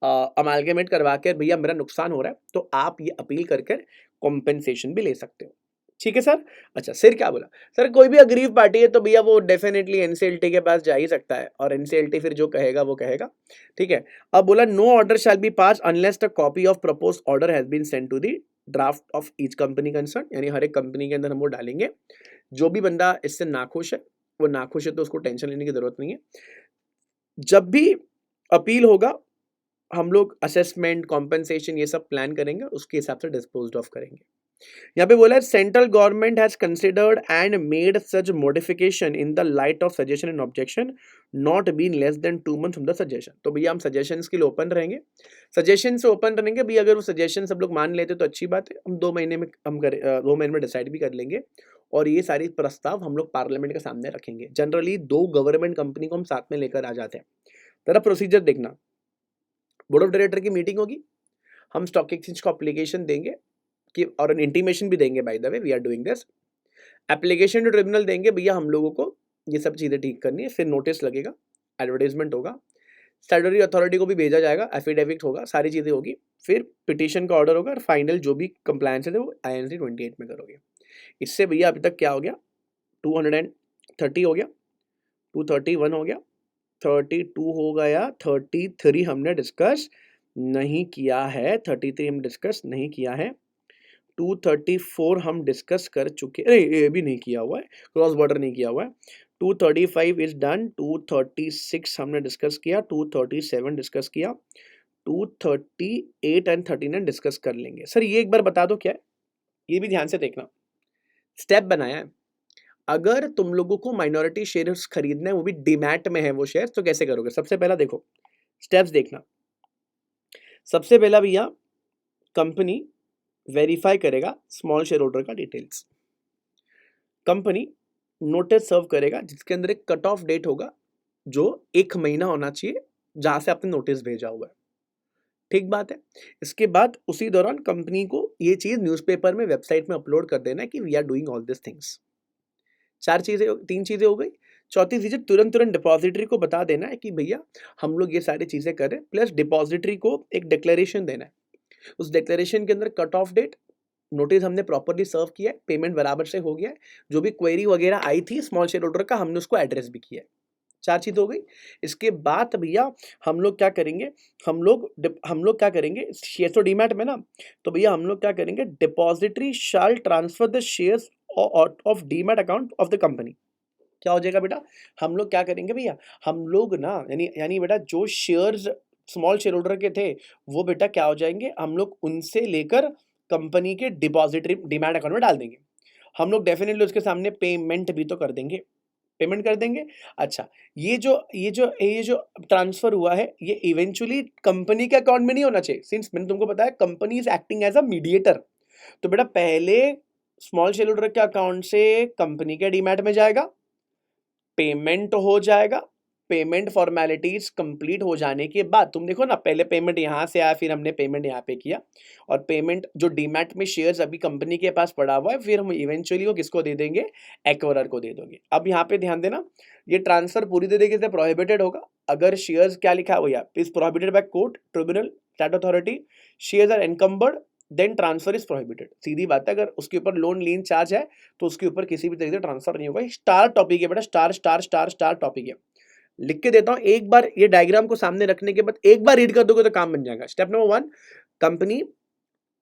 अमालगमेट करवा के भैया मेरा नुकसान हो रहा है, तो आप ये अपील करके कॉम्पेंसेशन भी ले सकते हो, ठीक है सर। अच्छा, सिर क्या बोला? सर कोई भी अग्रीव पार्टी है तो भैया वो डेफिनेटली एनसीएलटी के पास जा ही सकता है और एनसीएलटी फिर जो कहेगा वो कहेगा, ठीक है। अब बोला no order shall be pass unless the copy of proposed order has been sent to the draft of each company concern, यानी हर एक कंपनी के अंदर हम वो डालेंगे। जो भी बंदा इससे नाखुश है वो नाखुश है तो उसको टेंशन लेने की जरूरत नहीं है। जब भी अपील होगा हम लोग असेसमेंट, कॉम्पेंसेशन ये सब प्लान करेंगे, उसके हिसाब से डिस्पोज ऑफ करेंगे। यहाँ पे बोला है central government has considered and made such modification in the light of suggestion and objection not been less than 2 months from the suggestion. तो भैया हम सजेशंस के लिए ओपन रहेंगे, सजेशन से ओपन रहेंगे भैया। अगर वो सजेशन सब लोग मान लेते तो अच्छी बात है, हम 2 महीने में 2 महीने में डिसाइड भी कर लेंगे और ये सारी प्रस्ताव हम लोग पार्लियामेंट के सामने रखेंगे। जनरली 2 गवर्नमेंट कंपनी को हम साथ में लेकर आ जाते हैं। तेरा प्रोसीजर देखना, बोर्ड ऑफ डायरेक्टर की मीटिंग होगी, हम स्टॉक एक्सचेंज को एप्लीकेशन देंगे कि और एन इंटीमेशन भी देंगे, by the way we are doing this, application to tribunal देंगे भैया हम लोगों को ये सब चीज़ें ठीक करनी है, फिर नोटिस लगेगा, एडवर्टाइजमेंट होगा, स्टैट्यूटरी अथॉरिटी को भी भेजा जाएगा, एफिडेविट होगा, सारी चीज़ें होगी, फिर पिटीशन का ऑर्डर होगा और फाइनल जो भी कंप्लायंस है वो INC 28 में करोगे। इससे भैया अभी तक क्या हो गया, 230 हो गया, 231 हो गया, 32 हो गया, 33 हमने डिस्कस नहीं किया है, 33 हम डिस्कस नहीं किया है, 234 हम डिस्कस कर चुके, अरे ये भी नहीं किया हुआ है, क्रॉस बॉर्डर नहीं किया हुआ है। 235 इज डन, 236 हमने डिस्कस किया, 237 डिस्कस किया, 238 एंड 39 डिस्कस कर लेंगे। सर ये एक बार बता दो क्या है, ये भी ध्यान से देखना, स्टेप बनाया है। अगर तुम लोगों को माइनॉरिटी शेयर्स खरीदना है, वो भी डीमैट में है वो शेयर्स, तो कैसे करोगे? सबसे पहला देखो स्टेप्स देखना, सबसे पहला भैया कंपनी वेरीफाई करेगा स्मॉल शेयर होल्डर का डिटेल्स, कंपनी नोटिस सर्व करेगा जिसके अंदर एक कट ऑफ डेट होगा जो 1 महीना होना चाहिए जहां से आपने नोटिस भेजा हुआ है, ठीक बात है। इसके बाद उसी दौरान कंपनी को ये चीज न्यूज़पेपर में, वेबसाइट में अपलोड कर देना है कि we are doing all this things. 3 चीजें हो गई। चौथी चीज तुरंत डिपॉजिटरी को बता देना है कि भैया हम लोग ये सारी चीजें कर रहे हैं, प्लस डिपॉजिटरी को एक डिक्लेरेशन देना है, उस डिक्लेरेशन के अंदर कट ऑफ डेट, नोटिस हमने प्रॉपर्ली सर्व किया है, पेमेंट बराबर से हो गया है, जो भी क्वेरी वगैरह आई थी स्मॉल शेयर होल्डर का हमने उसको एड्रेस भी किया है। 4 चीज हो गई। इसके बाद भैया हम लोग क्या करेंगे, हम लोग क्या करेंगे, शेयर तो डीमैट में ना, तो भैया हम लोग क्या करेंगे, depository shall transfer the shares of demat account of the company. क्या हो जाएगा बेटा, हम लोग क्या करेंगे भैया, हम लोग ना यानी बेटा जो शेयर्स स्मॉल शेयर होल्डर के थे वो बेटा क्या हो जाएंगे, हम लोग उनसे लेकर कंपनी के डिपॉजिटरी डीमैट अकाउंट में डाल देंगे। हम लोग डेफिनेटली उसके सामने पेमेंट भी तो कर देंगे, पेमेंट कर देंगे। अच्छा, ये जो ट्रांसफर हुआ है ये इवेंचुअली कंपनी के अकाउंट में नहीं होना चाहिए, सिंस मैंने तुमको बताया company is acting as a mediator. तो बेटा पहले स्मॉल शेयर होल्डर के अकाउंट से कंपनी के डीमैट में जाएगा, पेमेंट हो जाएगा, पेमेंट फॉर्मेलिटीज कंप्लीट हो जाने के बाद तुम देखो ना, पहले पेमेंट यहाँ से आया, फिर हमने पेमेंट यहाँ पे किया, और पेमेंट जो डीमैट में शेयर्स अभी कंपनी के पास पड़ा हुआ है, फिर हम इवेंचुअली वो किसको दे देंगे, एक्वायरर को दे दोगे। अब यहाँ पे ध्यान देना, ये ट्रांसफर पूरी तरीके से प्रोहिबिटेड होगा अगर शेयर्स क्या लिखा है भैया, is prohibited by court, tribunal, state authority, shares are encumbered, then transfer is prohibited. सीधी बात है, अगर उसके ऊपर लोन लीन चार्ज है तो उसके ऊपर किसी भी तरीके से ट्रांसफर नहीं होगा। स्टार टॉपिक है बेटा, star star star star topic है। लिख के देता हूं, एक बार ये डायग्राम को सामने रखने के बाद एक बार रीड कर दोगे तो काम बन जाएगा। स्टेप नंबर 1, कंपनी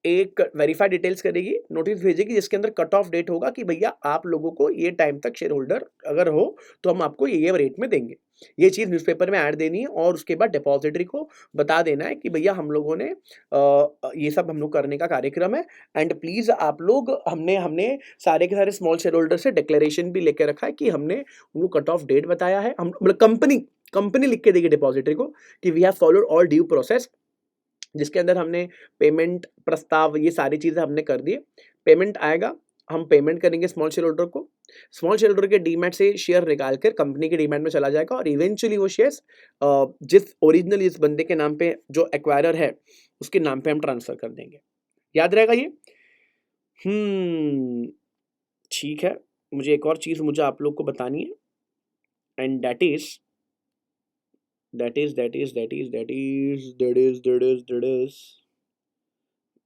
एक वेरीफाइड डिटेल्स करेगी, नोटिस भेजेगी जिसके अंदर कट ऑफ डेट होगा कि भैया आप लोगों को ये टाइम तक शेयर होल्डर अगर हो तो हम आपको ये रेट में देंगे। ये चीज न्यूज़पेपर में ऐड देनी है और उसके बाद डिपॉजिटरी को बता देना है कि भैया हम लोगों ने ये सब हम लोग करने का कार्यक्रम है, एंड प्लीज आप लोग, हमने सारे के सारे स्मॉल शेयर होल्डर से डिक्लेरेशन भी लेके रखा है कि हमने उनको कट ऑफ डेट बताया है। हम मतलब कंपनी लिख के देगी डिपॉजिटरी को कि we have followed all due process, जिसके अंदर हमने पेमेंट प्रस्ताव ये सारी चीज़ें हमने कर दी। पेमेंट आएगा, हम पेमेंट करेंगे स्मॉल शेयर होल्डर को, स्मॉल शेयर होल्डर के डीमैट से शेयर निकाल कर कंपनी के डीमैट में चला जाएगा, और इवेंचुअली वो शेयर्स जिस ओरिजिनल इस बंदे के नाम पे जो एक्वायरर है उसके नाम पे हम ट्रांसफर कर देंगे। याद रहेगा ये? ठीक है, मुझे एक और चीज़ मुझे आप लोग को बतानी है, एंड दैट इज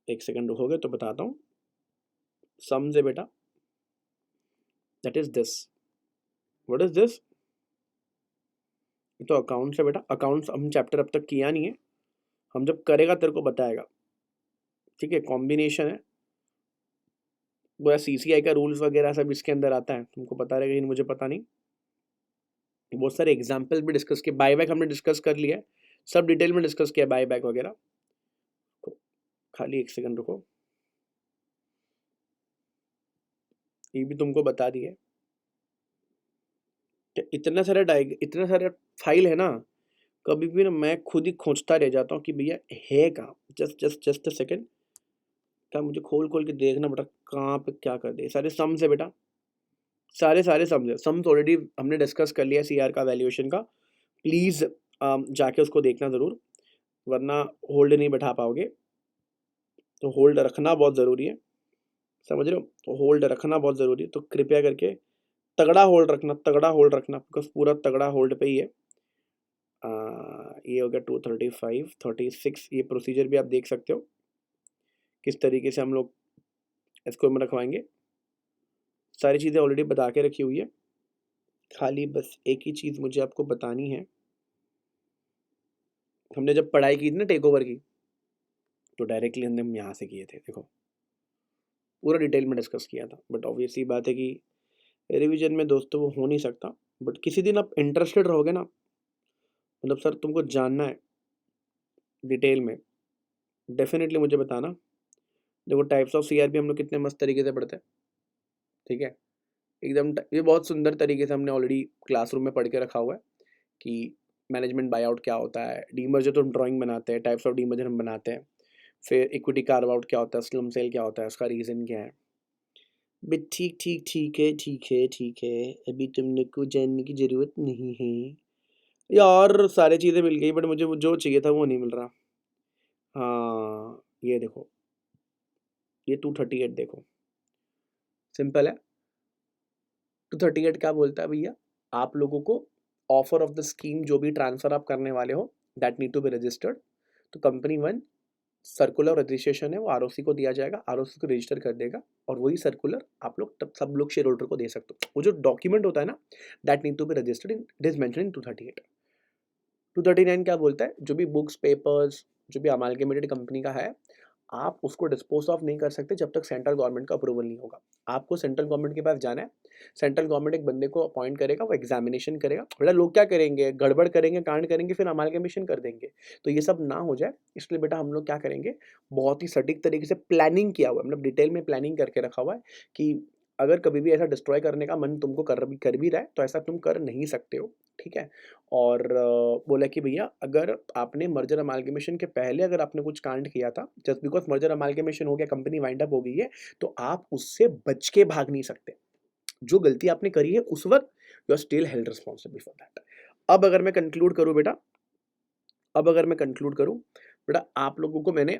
एक सेकंड रुकोगे तो बताता हूँ। सम से बेटा, that is this. What is this? तो अकाउंट्स है बेटा, अकाउंट्स हम चैप्टर अब तक किया नहीं है, हम जब करेगा तेरे को बताएगा, ठीक है। कॉम्बिनेशन है, वो सीसीआई का रूल्स वगैरह सब इसके अंदर आता है, तुमको पता रहेगा, मुझे पता नहीं। बहुत सारे एग्जाम्पल भी डिस्कस किए, बाईबैक हमने डिस्कस कर लिया है, सब डिटेल में डिस्कस किया बाईबैक वगैरह। खाली एक सेकंड रुको, ये भी तुमको बता दिया। इतना सारा फाइल है ना, कभी भी ना मैं खुद ही खोजता रह जाता हूँ कि भैया है कहाँ। जस्ट अ सेकेंड, क्या मुझे खोल खोल के देखना बेटा कहाँ पे क्या कर दे। सारे सम्स है बेटा, सारे सम्स है। सम्स ऑलरेडी हमने डिस्कस कर लिया सीआर का, वैल्यूएशन का। प्लीज़ जाके उसको देखना ज़रूर, वरना होल्ड नहीं बैठा पाओगे। तो होल्ड रखना बहुत ज़रूरी है, समझ रहे हो? तो होल्ड रखना बहुत ज़रूरी है, तो कृपया करके तगड़ा होल्ड रखना, बिकॉज पूरा तगड़ा होल्ड पे ही है। ये हो गया 235, 36, ये प्रोसीजर भी आप देख सकते हो किस तरीके से हम लोग इसको में रखवाएंगे। सारी चीज़ें ऑलरेडी बता के रखी हुई है, खाली बस एक ही चीज़ मुझे आपको बतानी है। हमने जब पढ़ाई की थी ना टेक ओवर की, तो डायरेक्टली हम यहाँ से किए थे, देखो पूरा डिटेल में डिस्कस किया था। बट ऑब्वियसली बात है कि रिवीजन में दोस्तों वो हो नहीं सकता, बट किसी दिन आप इंटरेस्टेड रहोगे ना, मतलब सर तुमको जानना है डिटेल में, डेफिनेटली मुझे बताना। देखो टाइप्स ऑफ सीआरपी हम लोग कितने मस्त तरीके से पढ़ते हैं, ठीक है, एकदम ये बहुत सुंदर तरीके से हमने ऑलरेडी क्लासरूम में पढ़ के रखा हुआ है कि मैनेजमेंट बाय आउट क्या होता है, डीमर्जर तो हम ड्राइंग बनाते हैं, टाइप्स ऑफ डीमर्जर हम बनाते हैं, फिर इक्विटी कार्व आउट क्या होता है, स्लम सेल क्या होता है, उसका रीज़न क्या है। बट ठीक है, अभी तुमने को जानने की ज़रूरत नहीं है यार, सारी चीज़ें मिल गई, बट मुझे वो जो चाहिए था वो नहीं मिल रहा। हाँ ये देखो, ये 238 देखो, सिंपल है। 238 क्या बोलता है भैया, आप लोगों को ऑफर ऑफ द स्कीम जो भी ट्रांसफर आप करने वाले हो that need to be registered. तो कंपनी 1 सर्कुलर रजिस्ट्रेशन है वो आरओसी को दिया जाएगा, आरओसी को रजिस्टर कर देगा, और वही सर्कुलर आप लोग तब सब लोग शेयर होल्डर को दे सकते हो। वो जो डॉक्यूमेंट होता है ना, that need to be registered in, it is mention in 238। 239 क्या बोलता है, जो भी बुक्स पेपर्स जो भी अमालगमेटेड कंपनी का है, आप उसको डिस्पोज ऑफ नहीं कर सकते जब तक सेंट्रल गवर्नमेंट का अप्रूवल नहीं होगा। आपको सेंट्रल गवर्नमेंट के पास जाना है, सेंट्रल गवर्नमेंट एक बंदे को अपॉइंट करेगा, वो एग्जामिनेशन करेगा। बेटा लोग क्या करेंगे, गड़बड़ करेंगे, कांड करेंगे, फिर अमालगमेशन कर देंगे। तो ये सब ना हो जाए, इसलिए बेटा हम लोग क्या करेंगे, बहुत ही सटीक तरीके से प्लानिंग किया हुआ है, मतलब डिटेल में प्लानिंग करके रखा हुआ है कि अगर कभी भी ऐसा डिस्ट्रॉय करने का मन तुमको कर भी रहा है तो ऐसा तुम कर नहीं सकते हो, ठीक है। और बोला कि भैया अगर आपने मर्जर अमालगमेशन के पहले अगर आपने कुछ कांड किया था, जस्ट बिकॉज मर्जर अमालगमेशन हो गया, कंपनी वाइंड अप हो गई है, तो आप उससे बच के भाग नहीं सकते। जो गलती आपने करी है उस वक्त, you are still held responsible for that. अब अगर मैं कंक्लूड करूँ बेटा, बेटा आप लोगों को मैंने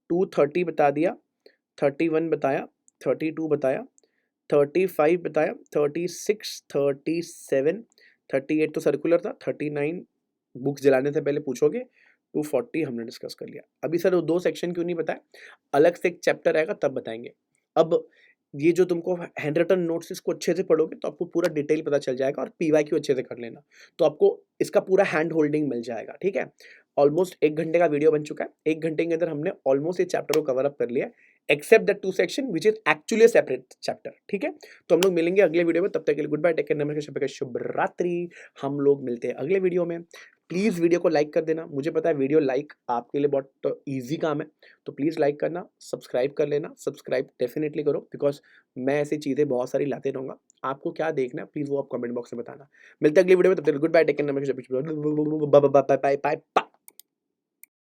230 बता दिया, 31 बताया, 32 बताया, 35 बताया, 36, 37, 38 तो सर्कुलर था, 39 बुक्स जलाने से पहले पूछोगे, 240 हमने डिस्कस कर लिया। अभी सर 2 सेक्शन क्यों नहीं बताया? अलग से एक चैप्टर आएगा तब बताएँगे। अब ये जो तुमको हैंड रिटन नोट्स इसको अच्छे से पढ़ोगे तो आपको पूरा डिटेल पता चल जाएगा और पीवाईक्यू अच्छे से कर लेना। तो आपको इसका पूरा हैंड होल्डिंग मिल जाएगा, ठीक है? ऑलमोस्ट 1 घंटे का वीडियो बन चुका है। 1 घंटे के अंदर हमने ऑलमोस्ट ये चैप्टर को कवर अप कर लिया है, except that 2 section which is actually a separate chapter, ठीक है? तो हम लोग मिलेंगे अगले वीडियो में, तब तक के लिए गुड बाय, टेक केयर, नमस्कार, शुभ रात्रि। हम लोग मिलते हैं अगले वीडियो में। प्लीज़ वीडियो को लाइक कर देना। मुझे पता है वीडियो लाइक आपके लिए बहुत ईज़ी काम है, तो प्लीज़ लाइक करना, सब्सक्राइब कर लेना। सब्सक्राइब डेफिनिटली करो बिकॉज़ मैं ऐसी चीज़ें बहुत सारी लाते रहूँगा। आपको क्या देखना है प्लीज़ वो आप कमेंट बॉक्स में बताना। मिलते हैं अगली वीडियो में, तब तक गुड बाय, टेक केयर, नमस्कार, बाय बाय बाय बाय।